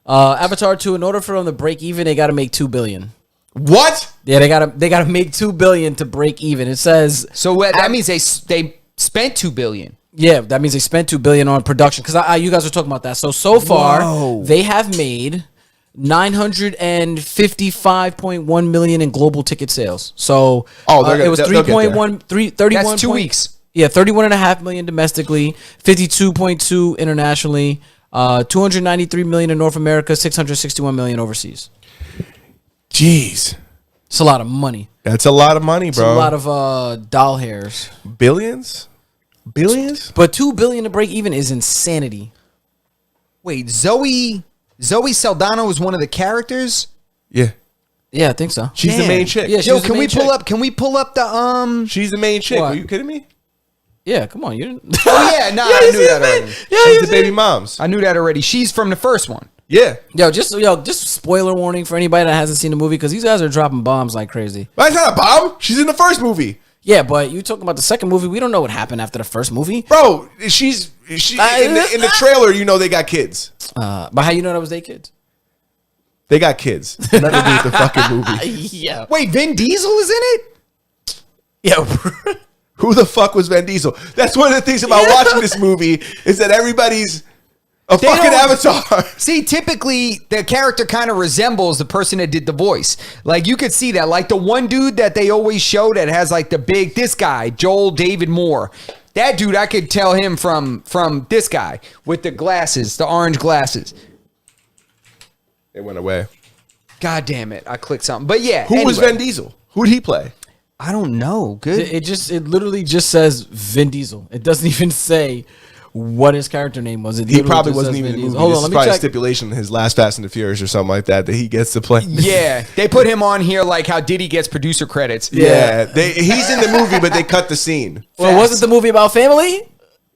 Avatar 2, in order for them to break even, they got to make $2 billion. What? Yeah, they gotta make $2 billion to break even. It says So that means they spent $2 billion. yeah, that means they spent $2 billion on production. Because you guys were talking about that. So far Whoa. they have made $955.1 million in global ticket sales. So it was they'll get there. 31. That's 2 weeks. Yeah, 31.5 million domestically, 52.2 internationally, 293 million in North America, 661 million overseas. Jeez, It's a lot of money. that's a lot of money, It's bro. a lot of doll hairs. billions. But $2 billion to break even is insanity. Wait, Zoe Saldana was one of the characters. Yeah, Yeah, I think so. she's the Damn. main chick. Yeah, she Yo, was the can we main pull chick. up? Can we pull up the She's the main chick. What? Are you kidding me? Yeah, come on, you didn't. Oh yeah, no, I knew that already. She's the baby moms. I knew that already. She's from the first one. Yeah, Just spoiler warning for anybody that hasn't seen the movie because these guys are dropping bombs like crazy. but it's not a bomb. She's in the first movie, Yeah, but you talking about the second movie? We don't know what happened after the first movie. bro. She in the trailer. You know they got kids. But how you know that was their kids? They got kids. Nothing to do with the fucking movie. Yeah, Wait, Vin Diesel is in it? yeah. Who the fuck was Vin Diesel? That's one of the things about watching this movie is that everybody's a fucking don't- avatar. See, typically the character kind of resembles the person that did the voice. Like you could see that. Like the one dude that they always show that has like this guy, Joel David Moore. That dude, I could tell him from this guy with the glasses, the orange glasses. It went away. God damn it. I clicked something. But yeah. Who was anyway. Vin Diesel? Who did he play? I don't know. Good. It literally just says Vin Diesel. It doesn't even say what his character name was. It He literally probably just wasn't says even Vin in the movie. Diesel. Hold This on, is let me probably a check. stipulation in his last Fast and the Furious or something like that he gets to play. Yeah. They put him on here like how Diddy gets producer credits. Yeah, he's in the movie, but they cut the scene. Well, wasn't the movie about family?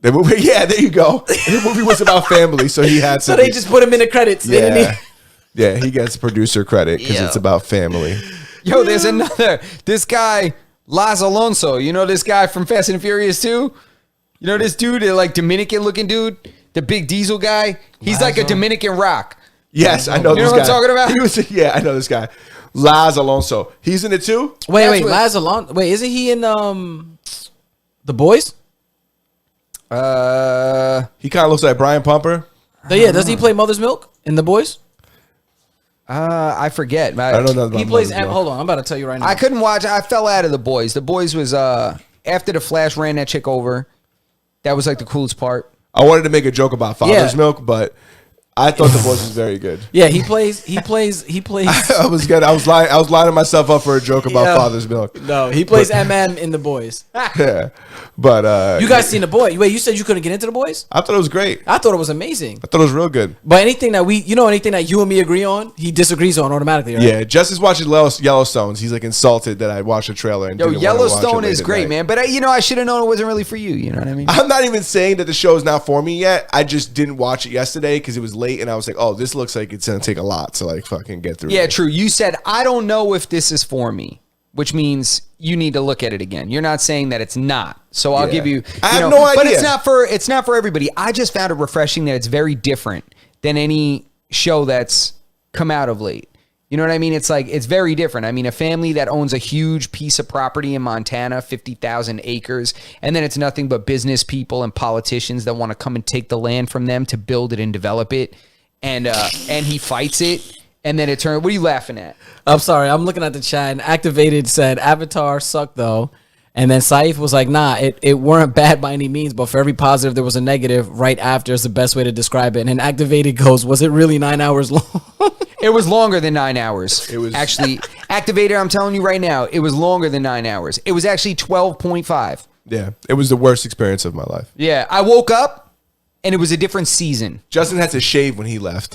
The movie, yeah, there you go. The movie was about family, so he had to. So they just put him in the credits. didn't yeah, he? yeah, he gets producer credit because Yeah. it's about family. Yo, there's this guy, Laz Alonso. You know this guy from Fast and Furious 2? You know this dude, the like Dominican looking dude? The big diesel guy? He's like a Dominican rock. Yes, I know You this know guy. what I'm talking about? He was, yeah, I know this guy. Laz Alonso. He's in it too? Wait, what- Laz Alonso. Wait, isn't he in The Boys? He kind of looks like Brian Pumper. Yeah, doesn't he play Mother's Milk in The Boys? I forget. I don't know. He plays. Hold on, I'm about to tell you right now. I couldn't watch. I fell out of The Boys. The Boys was after the Flash ran that chick over. That was like the coolest part. I wanted to make a joke about Father's Yeah. Milk, but I thought The Boys was very good. Yeah, he plays. I was good. I was lining myself up for a joke about Yeah. Father's Milk. No, he plays MM in The Boys. Yeah, but You guys seen The Boys? Wait, you said you couldn't get into The Boys? I thought it was great. I thought it was amazing. I thought it was real good. But anything that anything that you and me agree on, he disagrees on automatically, right? Yeah, Justice watching Yellowstones. He's like insulted that I watched a trailer and Yo, didn't wanna watch it Yellowstone late is at great, night. man. But I should have known it wasn't really for you. You know what I mean? I'm not even saying that the show is not for me yet. I just didn't watch it yesterday because it was late, and I was like, "Oh, this looks like it's gonna take a lot to like fucking get through." Yeah, it. true. You said, I don't know if this is for me, which means you need to look at it again. You're not saying that it's not. So I'll Yeah. give you. I have know, no But idea. it's not for everybody. I just found it refreshing that it's very different than any show that's come out of late. You know what I mean? It's like, it's very different. I mean, a family that owns a huge piece of property in Montana, 50,000 acres, and then it's nothing but business people and politicians that want to come and take the land from them to build it and develop it. And he fights it. And then it turned, what are you laughing at? I'm sorry, I'm looking at the chat and Activated said Avatar sucked though. And then Saif was like, nah, it weren't bad by any means, but for every positive, there was a negative right after is the best way to describe it. And then Activated goes, was it really 9 hours long? It was longer than 9 hours. It was actually Activated. I'm telling you right now, it was longer than 9 hours. It was actually 12.5. Yeah, it was the worst experience of my life. Yeah, I woke up and it was a different season. Justin had to shave when he left.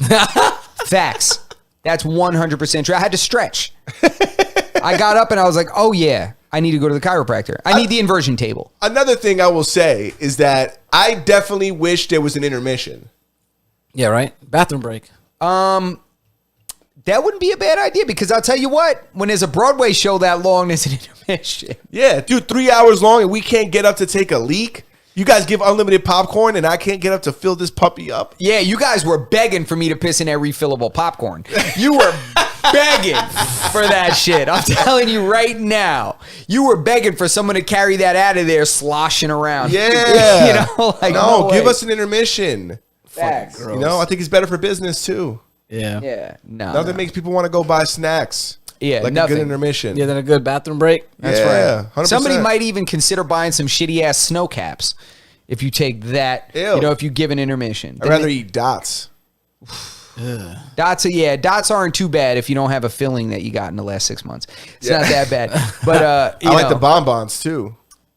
Facts. That's 100% true. I had to stretch. I got up and I was like, oh yeah, I need to go to the chiropractor. I need the inversion table. Another thing I will say is that I definitely wish there was an intermission. Yeah, right? Bathroom break. That wouldn't be a bad idea because I'll tell you what, when there's a Broadway show that long, there's an intermission. Yeah, dude, 3 hours long and we can't get up to take a leak. You guys give unlimited popcorn and I can't get up to fill this puppy up. Yeah, you guys were begging for me to piss in that refillable popcorn. You were begging for that shit. I'm telling you right now. You were begging for someone to carry that out of there sloshing around. Yeah. You know, like no, give way. us an intermission. Facts. You know, I think it's better for business too. Yeah. Yeah, no. Nothing makes people want to go buy snacks. Yeah, like nothing. a good intermission. Yeah, then a good bathroom break. That's yeah, right. 100%. Somebody might even consider buying some shitty ass snow caps if you take that. Ew. You know, if you give an intermission. I'd rather eat dots. Dots aren't too bad if you don't have a filling that you got in the last 6 months. It's not that bad. But I like the bonbons too.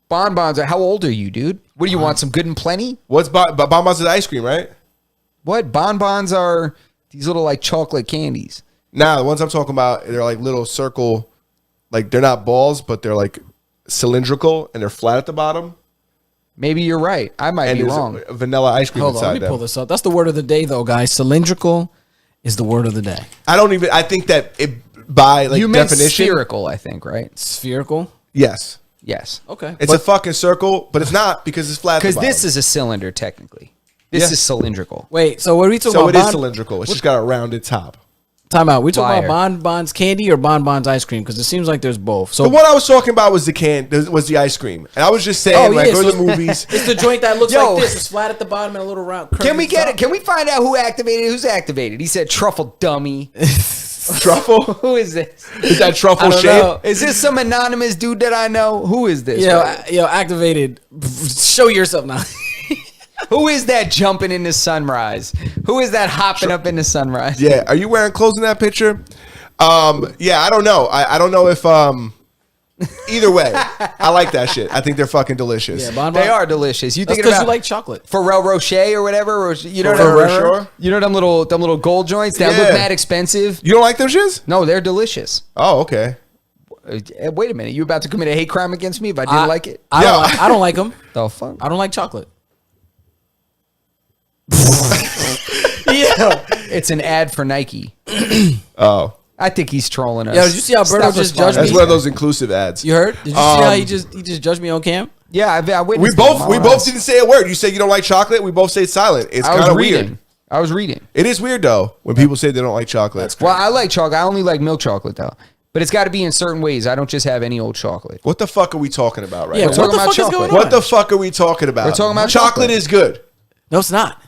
bonbons. How old are you, dude? What do you want? Some Good and Plenty? What's bonbons is ice cream, right? What bonbons are these little like chocolate candies? Nah, the ones I'm talking about, they're like little circle, like they're not balls, but they're like cylindrical and they're flat at the bottom. Maybe you're right. I might And be there's wrong. a vanilla ice cream Hold on, let inside me them. pull this up. That's the word of the day, though, guys. Cylindrical is the word of the day. I think that it by like You meant definition. spherical, I think, right? Spherical. Yes. Yes. Okay. It's a fucking circle, but it's not because it's flat. at the Because this bottom. is a cylinder, technically. This Yeah. is cylindrical. Wait, so what are we talking so about? it is cylindrical. It's just got a rounded top. Time out. We talking Liar. about bonbons candy or bonbons ice cream? Because it seems like there's both. So The one I was talking about was the ice cream, and I was just saying, like, go to the movies. It's the joint that looks Yo. like this. It's flat at the bottom and a little round. Can we get it? Can we find out who activated? Who's activated? He said truffle dummy. Truffle? Who is this? Is that truffle I don't shape? know. Is this some anonymous dude that I know? Who is this? Yo, right? yo, activated. Show yourself now. Who is that jumping in the sunrise? Who is that hopping up in the sunrise? Yeah. Are you wearing clothes in that picture? Yeah, I don't know. I don't know if either way. I like that shit. I think they're fucking delicious. Yeah, bonbon. They are delicious. You That's thinking because about you like chocolate. Ferrero Rocher or whatever? Or, you know Ferrero them, Rocher? You know them little gold joints that Yeah. look mad expensive? You don't like them shits? No, they're delicious. Oh, okay. Wait a minute. You about to commit a hate crime against me if I didn't like it? I Yeah. don't like them. The fuck? I don't like chocolate. Yeah. It's an ad for Nike. Oh, I think he's trolling us. Yo, did you see how Berto Stop just responding. judged that's me? one of those inclusive ads. You heard? Did you see how he just judged me on cam? Yeah, I We witnessed it both with we my both eyes. didn't say a word. You said you don't like chocolate. We both stayed silent. It's I was kind of reading. weird. I was reading. It is weird though when people say they don't like chocolate. Well, I like chocolate. I only like milk chocolate though. But it's got to be in certain ways. I don't just have any old chocolate. What the fuck are we talking about right Yeah, now? what talking the about fuck is chocolate. going on? What the fuck are we talking about? We're talking about chocolate chocolate. is good. No, it's not.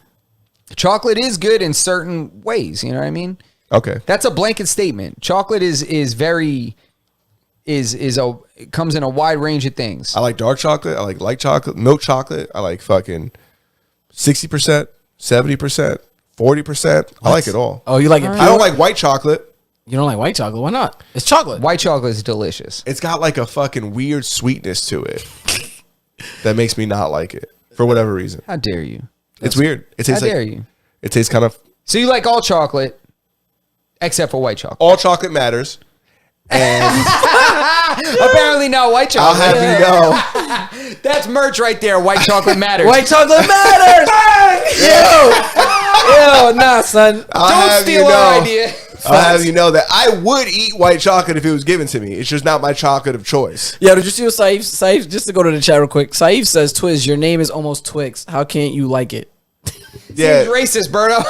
Chocolate is good in certain ways. You know what I mean? Okay. That's a blanket statement. Chocolate is very it comes in a wide range of things. I like dark chocolate. I like light chocolate, milk chocolate. I like fucking 60%, 70%, 40%. I like it all. Oh, you like it? I don't like white chocolate. You don't like white chocolate? Why not? It's chocolate. White chocolate is delicious. It's got like a fucking weird sweetness to it that makes me not like it for whatever reason. How dare you? It's weird. It How tastes like dare you? it tastes kind of So you like all chocolate except for white chocolate. all chocolate matters. And Apparently not white I'll chocolate. have you know, That's merch right there. White chocolate matters. White chocolate matters. Yo, nah, son. I'll Don't have steal you know, our idea. I'll have you know that I would eat white chocolate if it was given to me. It's just not my chocolate of choice. Yo, did you see what Saif, just to go to the chat real quick. Saif says, Twiz, your name is almost Twix. How can't you like it? Yeah, Seems racist, Berto.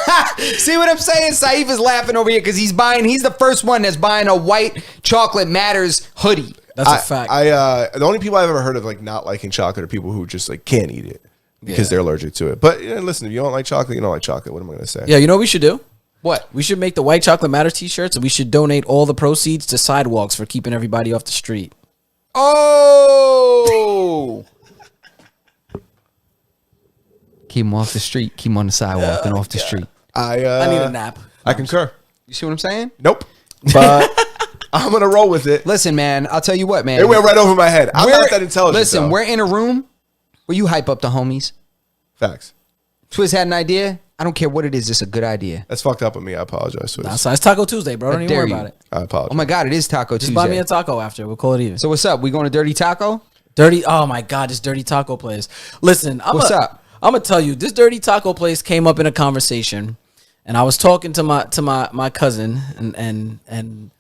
See what I'm saying? Saif is laughing over here because he's the first one that's buying a white chocolate matters hoodie. That's a fact. The only people I've ever heard of like not liking chocolate are people who just like can't eat it because they're allergic to it. But listen, if you don't like chocolate, you don't like chocolate. What am I going to say? yeah, you know what we should do? What? We should make the White Chocolate Matters t-shirts and we should donate all the proceeds to sidewalks for keeping everybody off the street. Oh. Keep him off the street. Keep him on the sidewalk and off the street. I need a nap. I concur. You see what I'm saying? Nope. But I'm gonna roll with it. Listen, man. I'll tell you what, man. It went right over my head. I'm not that intelligent. Listen, though. we're in a room where you hype up the homies. Facts. Twiz had an idea. I don't care what it is. It's a good idea. That's fucked up with me. I apologize. Swizz. Nah, it's Taco Tuesday, bro. Don't even dare worry you. about it. I apologize. Oh my God, it is Taco Just Tuesday. buy me a taco after. We'll call it even. So what's up? We going to Dirty Taco? Dirty. Oh my God, this dirty taco place. Listen, What's up? I'm gonna tell you, this dirty taco place came up in a conversation, and I was talking to my cousin and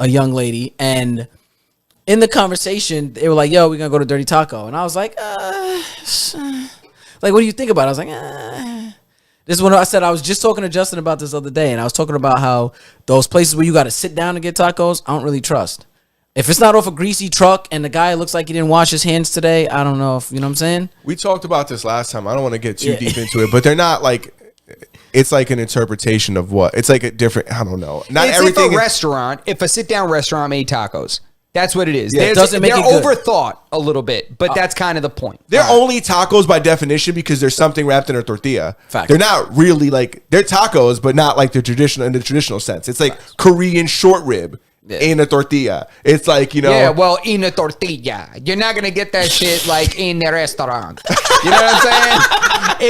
a young lady, and in the conversation they were like, "Yo, we're gonna go to Dirty Taco," and I was like, "Like, what do you think about it?" I was like, This is when I said I was just talking to Justin about this other day, and I was talking about how those places where you got to sit down and get tacos, I don't really trust. If it's not off a greasy truck and the guy looks like he didn't wash his hands today, I don't know if, you know what I'm saying? We talked about this last time. I don't want to get too deep into it, but they're not like, it's like an interpretation of what? It's like a different, I don't know. Not It's everything. if a sit-down restaurant made tacos. That's what it is. Yeah, it doesn't make they're it good. overthought a little bit, but that's kind of the point. They're only tacos by definition because there's something wrapped in a tortilla. Fact. They're not really like, they're tacos, but not like the traditional, in the traditional sense. It's like Korean short rib in a tortilla. It's like, you know. Yeah, well, in a tortilla. You're not going to get that shit like in the restaurant. You know what I'm saying?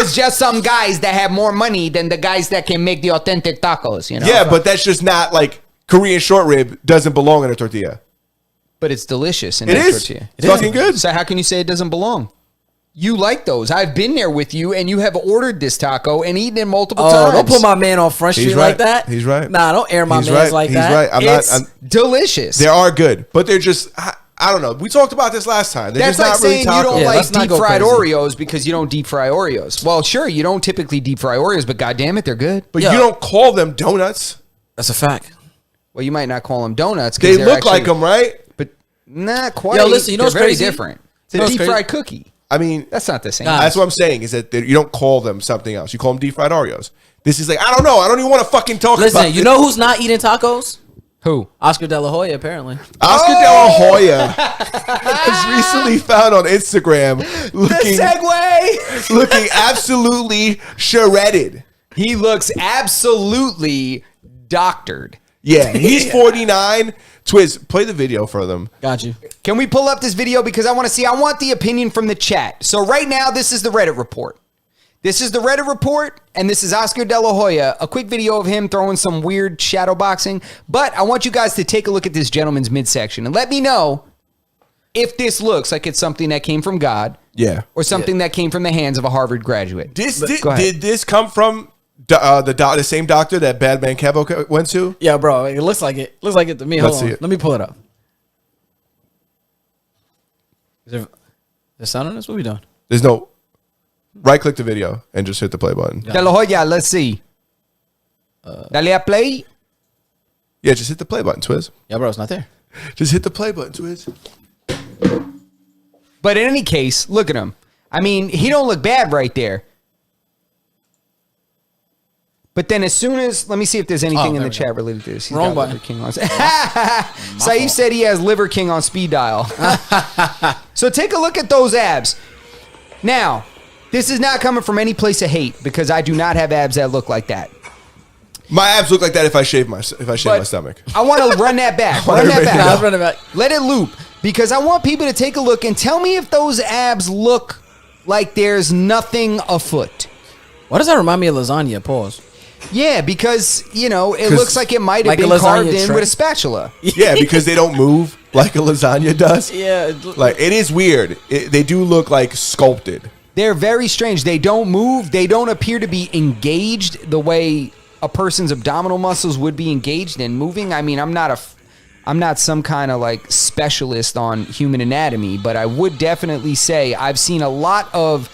It's just some guys that have more money than the guys that can make the authentic tacos, you know? Yeah, but that's just not like Korean short rib doesn't belong in a tortilla. But it's delicious in It that is. tortilla. It's fucking good. So how can you say it doesn't belong? You like those. I've been there with you, and you have ordered this taco and eaten it multiple times. Oh, don't put my man on Front Street He's like right. that. He's right. Nah, don't air my He's man's right. like He's that. right. It's delicious. They are good, but they're just, I don't know. We talked about this last time. They're That's just like not really saying you don't tacos. Yeah, like let's not deep go fried crazy. Oreos because you don't deep fry Oreos. Well, sure, you don't typically deep fry Oreos, but goddamn it, they're good. But Yeah. you don't call them donuts. That's a fact. Well, you might not call them donuts. They look like them, right? but not quite. Yo, listen, you know they're what's very crazy? different. It's You know a what's deep crazy? fried cookie. I mean, That's not the same. Nah. that's what I'm saying is that you don't call them something else. You call them deep fried Oreos. This is like, I don't know. I don't even want to fucking talk about Listen, you it. know who's not eating tacos? Who? Oscar De La Hoya, apparently. Oscar De La Hoya was recently found on Instagram looking absolutely shredded. He looks absolutely doctored. Yeah, he's 49. Twiz, play the video for them. Got you. Can we pull up this video because I want to see? I want the opinion from the chat. So right now, this is the Reddit report. This is the Reddit report, and this is Oscar De La Hoya. A quick video of him throwing some weird shadow boxing. But I want you guys to take a look at this gentleman's midsection and let me know if this looks like it's something that came from God, Yeah. or something that came from the hands of a Harvard graduate. Go ahead. Did this come from the same doctor that Bad Man Kevo went to? Yeah, bro. It looks like it. Looks like it to me. Let's Hold on. see it. Let me pull it up. Is there sound on this? What are we doing? There's no. Right click the video and just hit the play button. De La Hoya, let's see. Dale a play. Yeah, just hit the play button, Twiz. Yeah, bro. It's not there. Just hit the play button, Twiz. But in any case, look at him. I mean, he don't look bad right there. But then as soon as, let me see if there's anything in there the we chat related to this. He's Wrong got button. Liver King on. Saeed said he has Liver King on speed dial. So take a look at those abs. Now, this is not coming from any place of hate because I do not have abs that look like that. My abs look like that if I shave my stomach. I want to run that back. want Run that everybody to back. know. I'll run it back. Let it loop because I want people to take a look and tell me if those abs look like there's nothing afoot. Why does that remind me of lasagna? Pause. Yeah, because, you know, it 'Cause looks like it might have like a been carved lasagna in tray. with a spatula. Yeah, because they don't move like a lasagna does. Yeah. Like, it is weird. They do look like sculpted. They're very strange. They don't move. They don't appear to be engaged the way a person's abdominal muscles would be engaged in moving. I mean, I'm not some kind of like specialist on human anatomy, but I would definitely say I've seen a lot of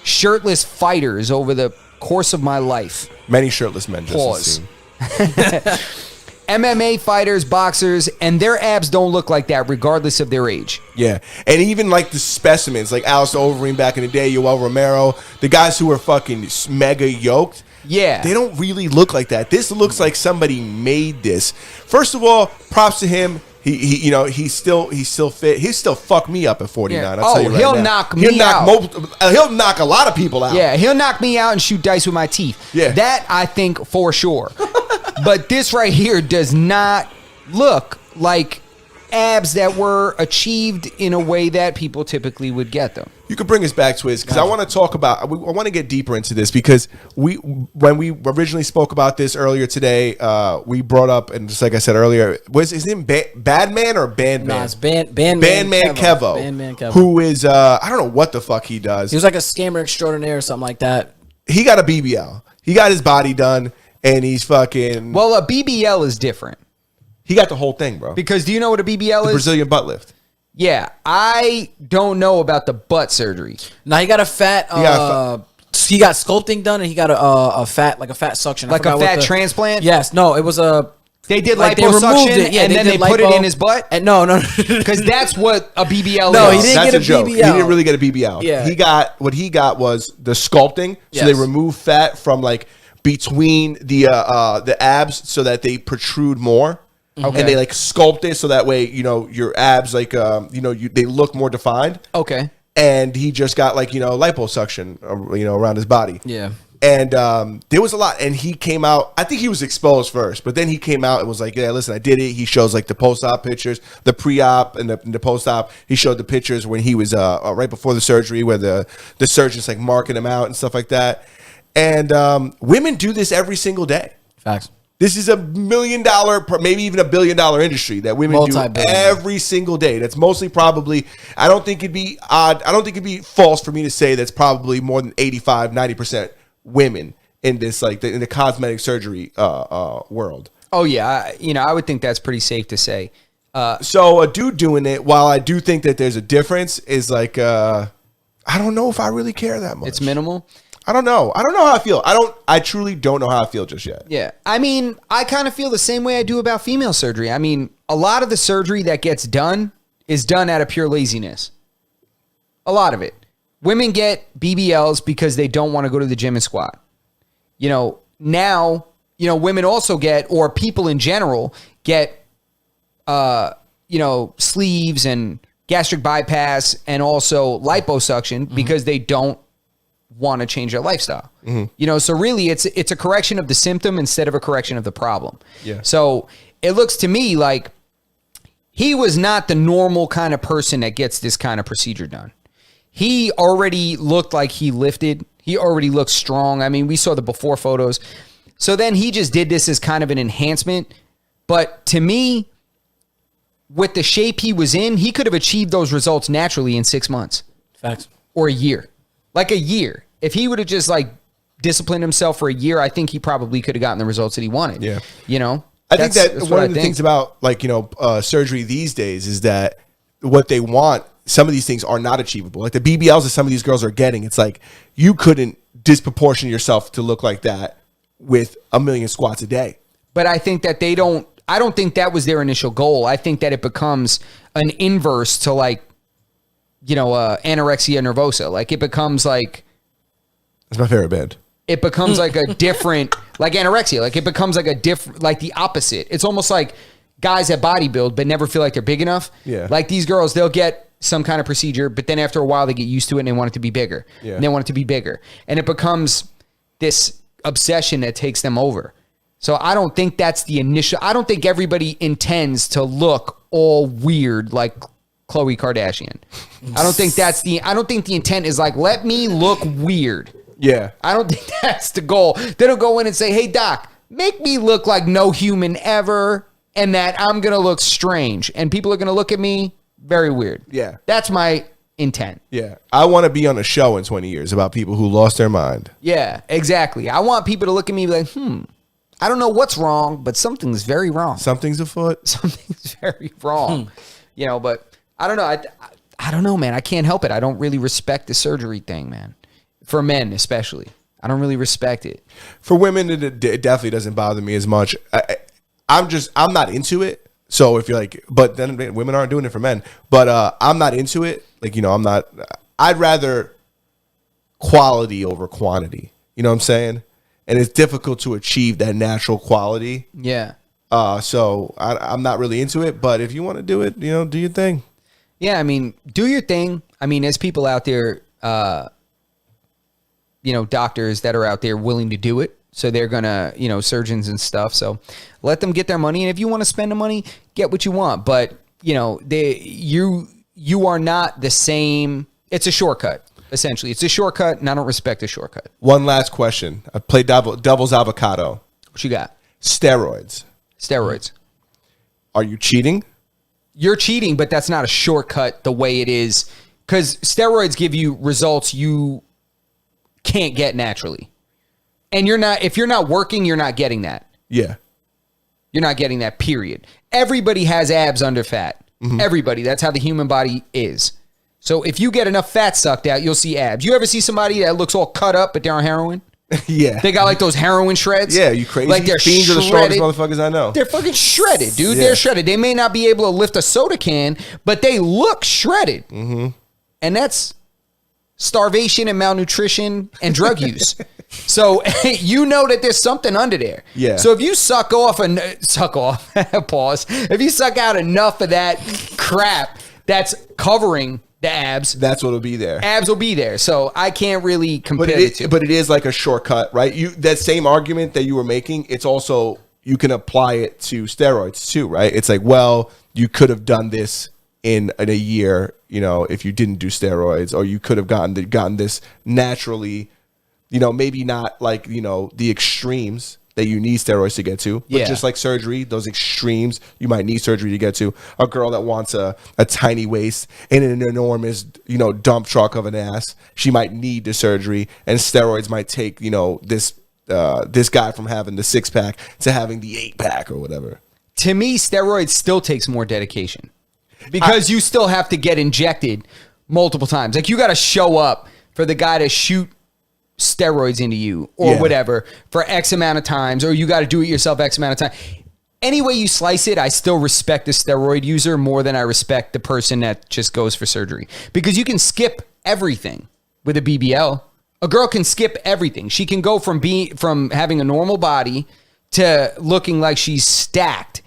shirtless fighters over the course of my life. Many shirtless men just Pause. seen. MMA fighters, boxers, and their abs don't look like that regardless of their age. Yeah, and even like the specimens, like Alistair Overeem back in the day, Yoel Romero, the guys who are fucking mega yoked. Yeah. They don't really look like that. This looks like somebody made this. First of all, props to him. He you know, he's still fit. He'll still fuck me up at 49. Yeah. I'll tell you right he'll now. knock me out. He'll knock a lot of people out. Yeah, he'll knock me out and shoot dice with my teeth. Yeah. That I think for sure. But this right here does not look like abs that were achieved in a way that people typically would get them. You could bring us back, Twiz, because I want to talk about. I want to get deeper into this because when we originally spoke about this earlier today, we brought up, and just like I said earlier, was his name Badman or Bandman? No, it's Bandman Kevo. Bandman Kevo. Who is I don't know what the fuck he does. He was like a scammer extraordinaire or something like that. He got a BBL. He got his body done, and he's fucking. Well, a BBL is different. He got the whole thing, bro. Because do you know what a BBL is? Brazilian butt lift. Yeah, I don't know about the butt surgery. Now he got a fat. He got sculpting done, and he got a fat suction, Like a fat transplant? Yes, no, it was a. They did like liposuction, and then they put it lipo, in his butt? And no. Because that's what a BBL No, is. he didn't That's get a a joke. BBL. He didn't really get a BBL. Yeah. What he got was the sculpting. So Yes. they remove fat from like between the abs so that they protrude more. Okay. And they like sculpt it so that way, you know, your abs like they look more defined. Okay. And he just got like, you know, liposuction, around his body. Yeah. And there was a lot. And he came out, I think he was exposed first, but then he came out and was like, yeah, listen, I did it. He shows like the post-op pictures, the pre-op and the post-op. He showed the pictures when he was right before the surgery where the surgeon's like marking him out and stuff like that. And women do this every single day. Facts. This is $1 million, maybe even $1 billion industry that women do every single day. That's mostly probably, I don't think it'd be odd. I don't think it'd be false for me to say that's probably more than 85, 90% women in this, like in the cosmetic surgery world. Oh, yeah. I would think that's pretty safe to say. So a dude doing it, while I do think that there's a difference, is like, I don't know if I really care that much. It's minimal. I don't know. I don't know how I feel. I truly don't know how I feel just yet. Yeah. I mean, I kind of feel the same way I do about female surgery. I mean, a lot of the surgery that gets done is done out of pure laziness. A lot of it. Women get BBLs because they don't want to go to the gym and squat. Now, women also get, or people in general get, sleeves and gastric bypass and also liposuction because they don't want to change their lifestyle. So really it's a correction of the symptom instead of a correction of the problem. Yeah. So it looks to me like he was not the normal kind of person that gets this kind of procedure done. He already looked like he lifted. He already looked strong. I mean, we saw the before photos. So then he just did this as kind of an enhancement. But to me, with the shape he was in, he could have achieved those results naturally in 6 months. Facts. Or a year. Like a year. If he would have just like disciplined himself for a year, I think he probably could have gotten the results that he wanted. Yeah. I think that one of the things about surgery these days is that what they want, some of these things are not achievable. Like the BBLs that some of these girls are getting, it's like you couldn't disproportion yourself to look like that with 1 million squats a day. But I think that I don't think that was their initial goal. I think that it becomes an inverse to anorexia nervosa. Like it becomes like, that's my favorite band. It becomes like a different, like anorexia. Like it becomes like a different, like the opposite. It's almost like guys that bodybuild but never feel like they're big enough. Yeah. Like these girls, they'll get some kind of procedure, but then after a while they get used to it and they want it to be bigger. Yeah. And they want it to be bigger. And it becomes this obsession that takes them over. So I don't think that's the initial, I don't think everybody intends to look all weird like Khloe Kardashian. I don't think the intent is like, let me look weird. Yeah. I don't think that's the goal. They don't go in and say, hey, doc, make me look like no human ever and that I'm going to look strange. And people are going to look at me very weird. Yeah. That's my intent. Yeah. I want to be on a show in 20 years about people who lost their mind. Yeah, exactly. I want people to look at me like, I don't know what's wrong, but something's very wrong. Something's afoot. Something's very wrong. But I don't know. I don't know, man. I can't help it. I don't really respect the surgery thing, man. For men, especially. I don't really respect it. For women, it definitely doesn't bother me as much. I'm not into it. So if you're like, but then women aren't doing it for men. But I'm not into it. Like, I'd rather quality over quantity. You know what I'm saying? And it's difficult to achieve that natural quality. Yeah. So I'm not really into it. But if you want to do it, do your thing. Yeah, I mean, do your thing. I mean, there's people out there, doctors that are out there willing to do it. So they're going to, surgeons and stuff. So let them get their money. And if you want to spend the money, get what you want. But, you are not the same. It's a shortcut, essentially. It's a shortcut, and I don't respect a shortcut. One last question. I play devil's avocado. What you got? Steroids. Are you cheating? You're cheating, but that's not a shortcut the way it is. Because steroids give you results you can't get naturally. And if you're not working, you're not getting that. Yeah. You're not getting that, period. Everybody has abs under fat. Mm-hmm. Everybody. That's how the human body is. So if you get enough fat sucked out, you'll see abs. You ever see somebody that looks all cut up, but they're on heroin? Yeah. They got like those heroin shreds. Yeah, you crazy. Like they're Fiends are the strongest motherfuckers I know. They're fucking shredded, dude. Yeah. They're shredded. They may not be able to lift a soda can, but they look shredded. Mm-hmm. And that's starvation and malnutrition and drug use. So you know that there's something under there. Yeah. So if you suck off, pause. If you suck out enough of that crap that's covering the abs, that's what'll be there. Abs will be there. So I can't really compare it to. But it is like a shortcut, right? That same argument that you were making, it's also, you can apply it to steroids too, right? It's like, well, you could have done this in a year, if you didn't do steroids, or you could have gotten this naturally, maybe not like, the extremes that you need steroids to get to, but just like surgery, those extremes you might need surgery to get to. A girl that wants a tiny waist and an enormous, dump truck of an ass, she might need the surgery, and steroids might take, this guy from having the 6-pack to having the 8-pack or whatever. To me, steroids still takes more dedication because you still have to get injected multiple times. Like you got to show up for the guy to shoot steroids into you or whatever for X amount of times, or you got to do it yourself X amount of time. Any way you slice it, I still respect the steroid user more than I respect the person that just goes for surgery, because you can skip everything with a BBL. A girl can skip everything. She can go from having a normal body to looking like she's stacked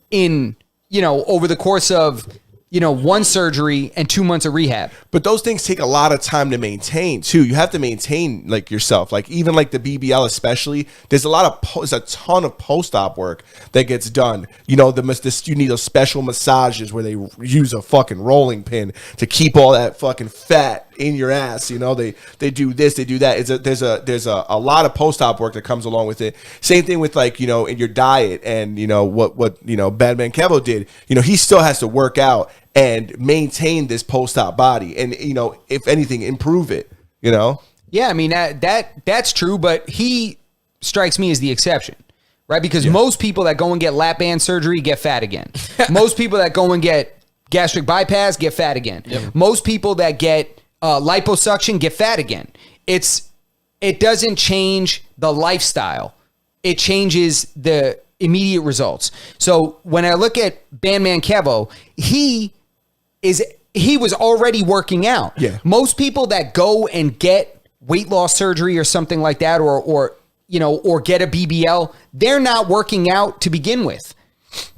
in, over the course of, one surgery and 2 months of rehab. But those things take a lot of time to maintain too. You have to maintain like yourself, like even like the BBL, especially. There's a ton of post-op work that gets done. You need those special massages where they use a fucking rolling pin to keep all that fucking fat in your ass. They do this, they do that. There's a lot of post-op work that comes along with it. Same thing with like, in your diet and what Badman Kevo did. He still has to work out and maintain this post-op body, and if anything, improve it. Yeah, I mean that's true, but he strikes me as the exception, right? Because most people that go and get lap band surgery get fat again. Most people that go and get gastric bypass get fat again. Yep. Most people that get liposuction get fat again. It doesn't change the lifestyle; it changes the immediate results. So when I look at Bandman Kevo, he was already working out. Yeah. Most people that go and get weight loss surgery or something like that, or get a BBL, they're not working out to begin with.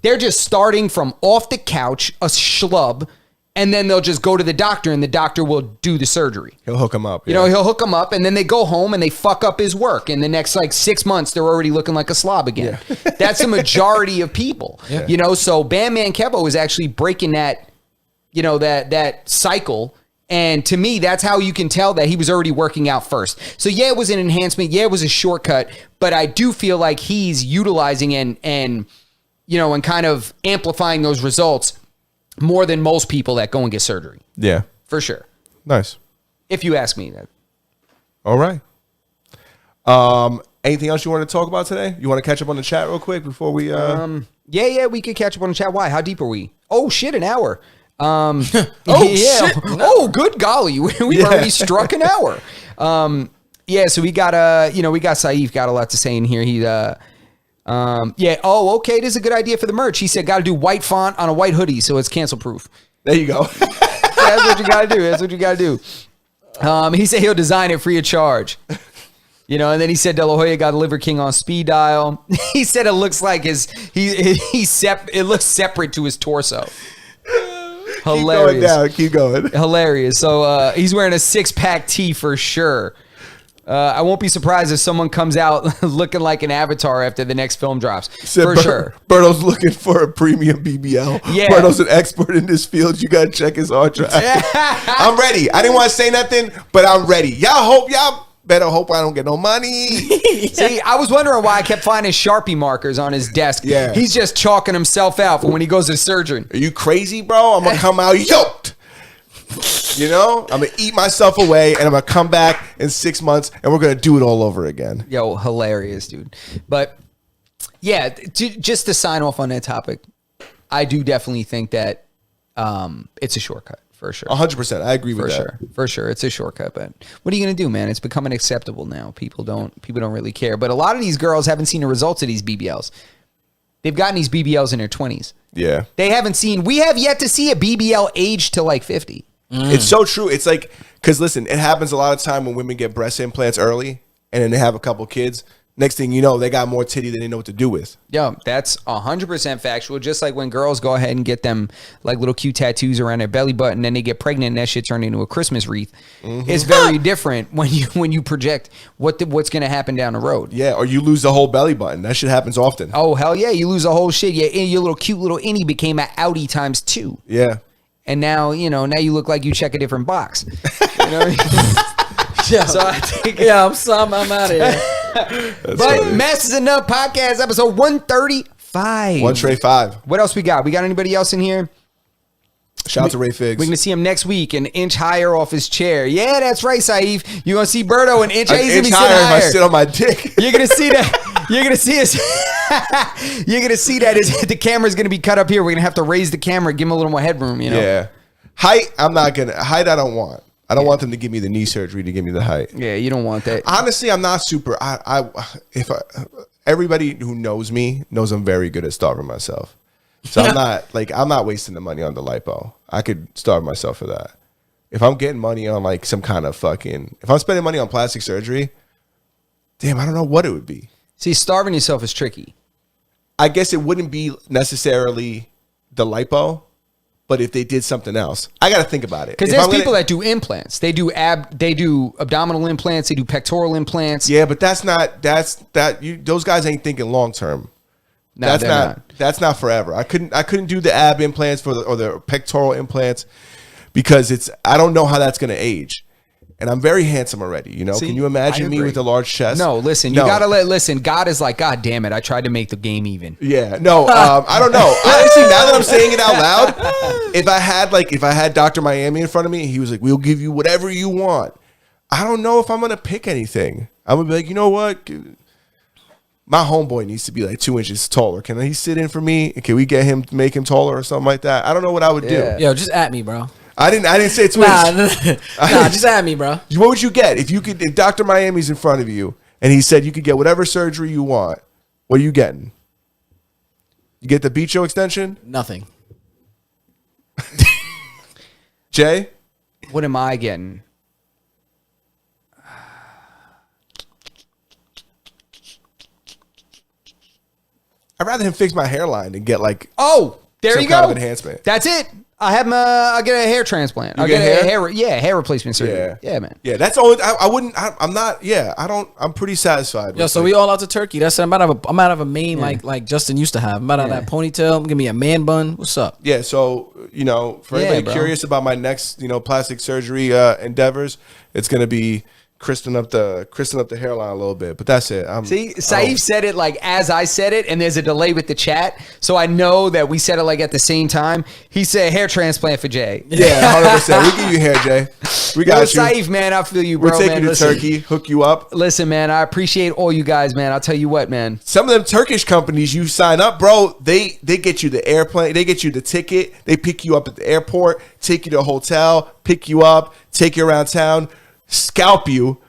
They're just starting from off the couch, a schlub, and then they'll just go to the doctor, and the doctor will do the surgery. He'll hook them up. He'll hook them up, and then they go home and they fuck up his work. And the next 6 months, they're already looking like a slob again. Yeah. That's the majority of people. Yeah. So Bandman Kevo is actually breaking that, that cycle. And to me, that's how you can tell that he was already working out first. So yeah, it was an enhancement. Yeah, it was a shortcut, but I do feel like he's utilizing and kind of amplifying those results more than most people that go and get surgery. Yeah. For sure. Nice. If you ask me that. All right. Anything else you want to talk about today? You want to catch up on the chat real quick before we Yeah, we could catch up on the chat. Why? How deep are we? Oh shit, an hour. Shit. Oh, good golly. We've already struck an hour. So we got Saif got a lot to say in here. He Oh, okay. This is a good idea for the merch. He said, got to do white font on a white hoodie, so it's cancel proof. There you go. That's what you got to do. He said he'll design it free of charge. You know, and then he said De La Hoya got Liver King on speed dial. He said it looks like it looks separate to his torso. Hilarious. Keep going. Hilarious. So he's wearing a 6-pack tee for sure. I won't be surprised if someone comes out looking like an avatar after the next film drops. For sure. Berto's looking for a premium BBL. Yeah. Berto's an expert in this field. You got to check his hard drive. I'm ready. I didn't want to say nothing, but I'm ready. Y'all better hope I don't get no money. See, I was wondering why I kept finding Sharpie markers on his desk. Yeah. He's just chalking himself out for when he goes to the surgeon. Are you crazy, bro? I'm going to come out yoked. You know, I'm going to eat myself away and I'm going to come back in 6 months and we're going to do it all over again. Yo, hilarious, dude. But yeah, just to sign off on that topic, I do definitely think that it's a shortcut for sure. 100%. I agree with that. For sure. It's a shortcut, but what are you going to do, man? It's becoming acceptable now. People don't really care. But a lot of these girls haven't seen the results of these BBLs. They've gotten these BBLs in their 20s. Yeah. We have yet to see a BBL age to like 50. It's so true. It's like, because listen, it happens a lot of time when women get breast implants early and then they have a couple kids. Next thing you know, they got more titty than they know what to do with. Yo, that's 100% factual. Just like when girls go ahead and get them like little cute tattoos around their belly button, then they get pregnant and that shit turned into a Christmas wreath. It's very different when you project what's going to happen down the road. Yeah, or you lose the whole belly button. That shit happens often. Oh, hell yeah. You lose the whole shit. Yeah, your little cute little innie became an outie times 2. Yeah. And now you look like you check a different box. You know what I mean? Yeah. So I think I'm out of here. But funny. Mess is Enough podcast episode 135. 135. What else we got? We got anybody else in here? Shout out to Ray Figs. We're going to see him next week an inch higher off his chair. Yeah, that's right, Saif. You're going to see Berto an inch, he's gonna be higher if I higher. sit on my dick. You're going to see that. You're going to see us. You're going to see that the camera's going to be cut up here. We're going to have to raise the camera, give him a little more headroom, you know? Yeah. Height, height I don't want. I don't want them to give me the knee surgery to give me the height. Yeah, you don't want that. Honestly, I'm not super. Everybody who knows me knows I'm very good at starving myself. So I'm not wasting the money on the lipo. I could starve myself for that. If I'm getting money on like some kind of if I'm spending money on plastic surgery, damn, I don't know what it would be. See, starving yourself is tricky. I guess it wouldn't be necessarily the lipo. But if they did something else, I got to think about it. Because there's people that do implants. They do abdominal implants. They do pectoral implants. Yeah, but those guys ain't thinking long term. No, that's not forever. I couldn't do the ab implants or the pectoral implants because I don't know how that's going to age. And I'm very handsome already, you know. See, can you imagine me with a large chest? No, listen. You gotta listen. God is like, God damn it! I tried to make the game even. Yeah, no, I don't know. Honestly, now that I'm saying it out loud, if I had Dr. Miami in front of me, he was like, "We'll give you whatever you want." I don't know if I'm gonna pick anything. I'm gonna be like, you know what? My homeboy needs to be like 2 inches taller. Can he sit in for me? Can we get him to make him taller or something like that? I don't know what I would do. Yo, just at me, bro. I didn't say twins. Nah, just at me, bro. What would you get if Dr. Miami's in front of you and he said you could get whatever surgery you want? What are you getting? You get the Bicho extension? Nothing. Jay? What am I getting? I'd rather him fix my hairline than get like there some you go. kind of enhancement. That's it. I'll get a hair transplant. I'll get a hair replacement surgery. Yeah, man. Yeah, that's all. I'm pretty satisfied. Yo, so we all out to Turkey. That's I'm out of a mane like Justin used to have. I'm out of that ponytail. Give me a man bun. What's up? Yeah, so for anybody curious about my next plastic surgery endeavors, it's gonna be crisping up the hairline a little bit, but that's it. Saif said it like as I said it, and there's a delay with the chat, so I know that we said it like at the same time. He said hair transplant for Jay. Yeah, 100%. We give you hair, Jay. We got you. Saif, man, I feel you, bro. We're taking you to Turkey, hook you up. Listen, man, I appreciate all you guys, man. I'll tell you what, man. Some of them Turkish companies you sign up, bro, they get you the airplane, they get you the ticket, they pick you up at the airport, take you to a hotel, pick you up, take you around town, scalp you,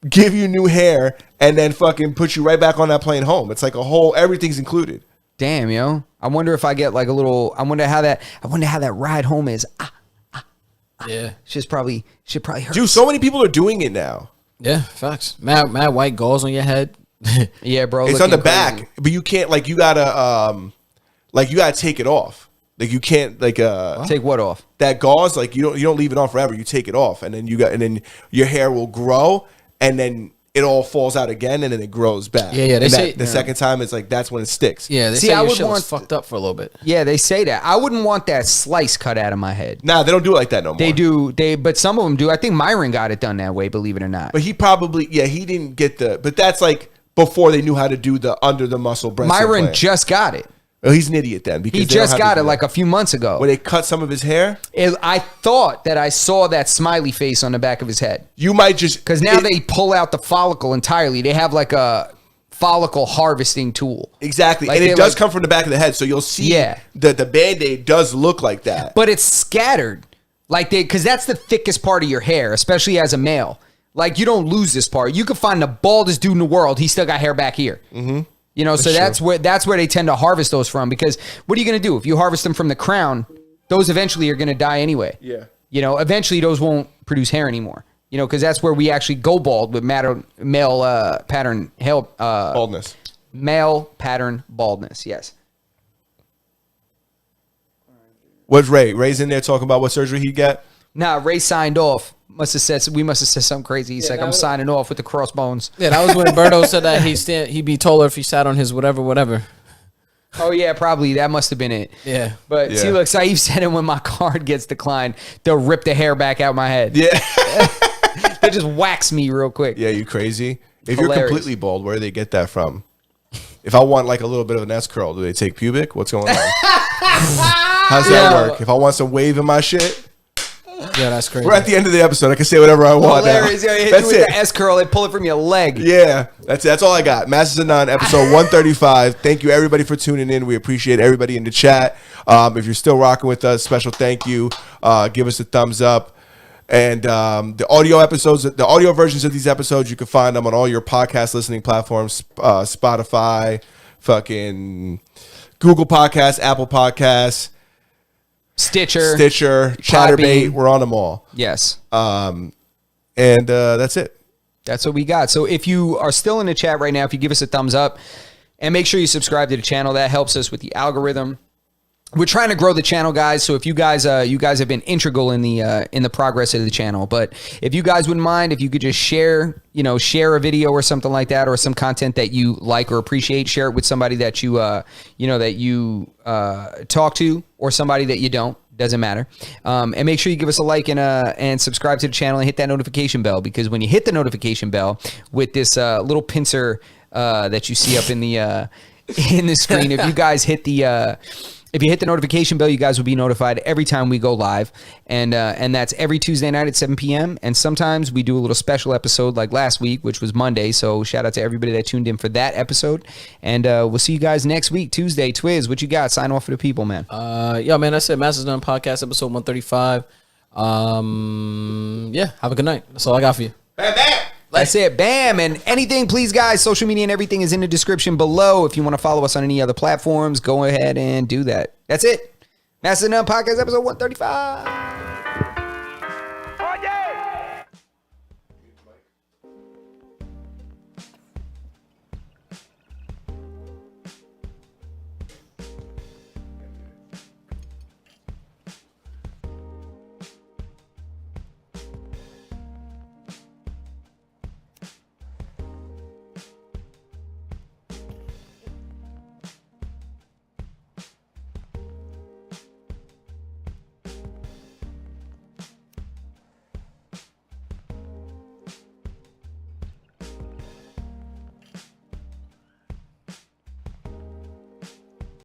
give you new hair, and then fucking put you right back on that plane home. It's like everything's included. Damn, yo. I wonder if I get like a little. I wonder how that ride home is. Yeah, should probably hurt. Dude, so many people are doing it now. Yeah, facts. Mad white gauze on your head. Yeah, bro. It's on the looking back, crazy. but you can't you gotta take it off. Like you can't Take what off? that gauze, you don't leave it on forever. You take it off, and then your hair will grow, and then it all falls out again, and then it grows back. Yeah, they And say- the second time it's that's when it sticks. Yeah, they See, say I your would shit was want- fucked up for a little bit. Yeah, they say that. I wouldn't want that slice cut out of my head. Nah, they don't do it like that no more. They do. But some of them do. I think Myron got it done that way. Believe it or not. But he probably he didn't get but that's before they knew how to do the under the muscle breast Myron implant. just got it. Oh, he's an idiot then because He they don't just have to got do it that. like a few months ago. where they cut some of his hair. I thought that I saw that smiley face on the back of his head. You might just Because now they pull out the follicle entirely. They have like a follicle harvesting tool. exactly, Like and they it does like- come from the back of the head, so you'll see Yeah. the Band-Aid does look like that. But it's scattered. Because that's the thickest part of your hair, especially as a male. Like, you don't lose this part. You could find the baldest dude in the world. He's still got hair back here. Mm-hmm. You know, so that's where they tend to harvest those from. Because what are you going to do? If you harvest them from the crown, those eventually are going to die anyway. Yeah. You know, eventually those won't produce hair anymore. You know, because that's where we actually go bald with male pattern hair, Baldness. male pattern baldness. Yes. What's Ray? Ray's in there talking about what surgery he got. Nah, Ray signed off. We must have said something crazy. He's like, that I'm was- signing off with the crossbones. Yeah, that was when Berto said that he'd be taller if he sat on his whatever. Oh yeah, probably that must have been it. Yeah. But Yeah. see, look, Saeed said it when my card gets declined, they'll rip the hair back out my head. Yeah, They just wax me real quick. yeah, you crazy. If you're Hilarious. completely bald, where do they get that from? If I want a little bit of an S curl, do they take pubic? What's going on? How's that Yeah. work? If I want some wave in my shit, Yeah, that's crazy. we're at the end of the episode. I can say whatever I want. now. Hilarious. Yeah, you hit you That's with it. the S curl, they pull it from your leg. Yeah, that's all I got. Masters of None, episode 135. Thank you everybody for tuning in. We appreciate everybody in the chat. If you're still rocking with us, special thank you. Give us a thumbs up. And the audio episodes, the audio versions of these episodes, you can find them on all your podcast listening platforms: Spotify, fucking Google Podcasts, Apple Podcasts, Stitcher. Chatterbait. Podbean. We're on them all. Yes. And that's it. That's what we got. So if you are still in the chat right now, if you give us a thumbs up and make sure you subscribe to the channel, that helps us with the algorithm. We're trying to grow the channel, guys. So if you guys have been integral in the progress of the channel. But if you guys wouldn't mind, if you could just share a video or something like that, or some content that you like or appreciate, share it with somebody that you talk to, or somebody that you don't. Doesn't matter. And make sure you give us a like and subscribe to the channel and hit that notification bell, because when you hit the notification bell with this little pincer that you see up in the screen, if you guys hit if you hit the notification bell, you guys will be notified every time we go live. And that's every Tuesday night at 7 p.m. And sometimes we do a little special episode like last week, which was Monday. So shout out to everybody that tuned in for that episode. And we'll see you guys next week, Tuesday. Twiz, what you got? Sign off for the people, man. Yeah, man, that's it. Masters Done Podcast, episode 135. Yeah, have a good night. That's all I got for you. That's it. Bam. And anything, please, guys, social media and everything is in the description below. If you want to follow us on any other platforms, go ahead and do that. That's it. Masters Done Podcast, episode 135.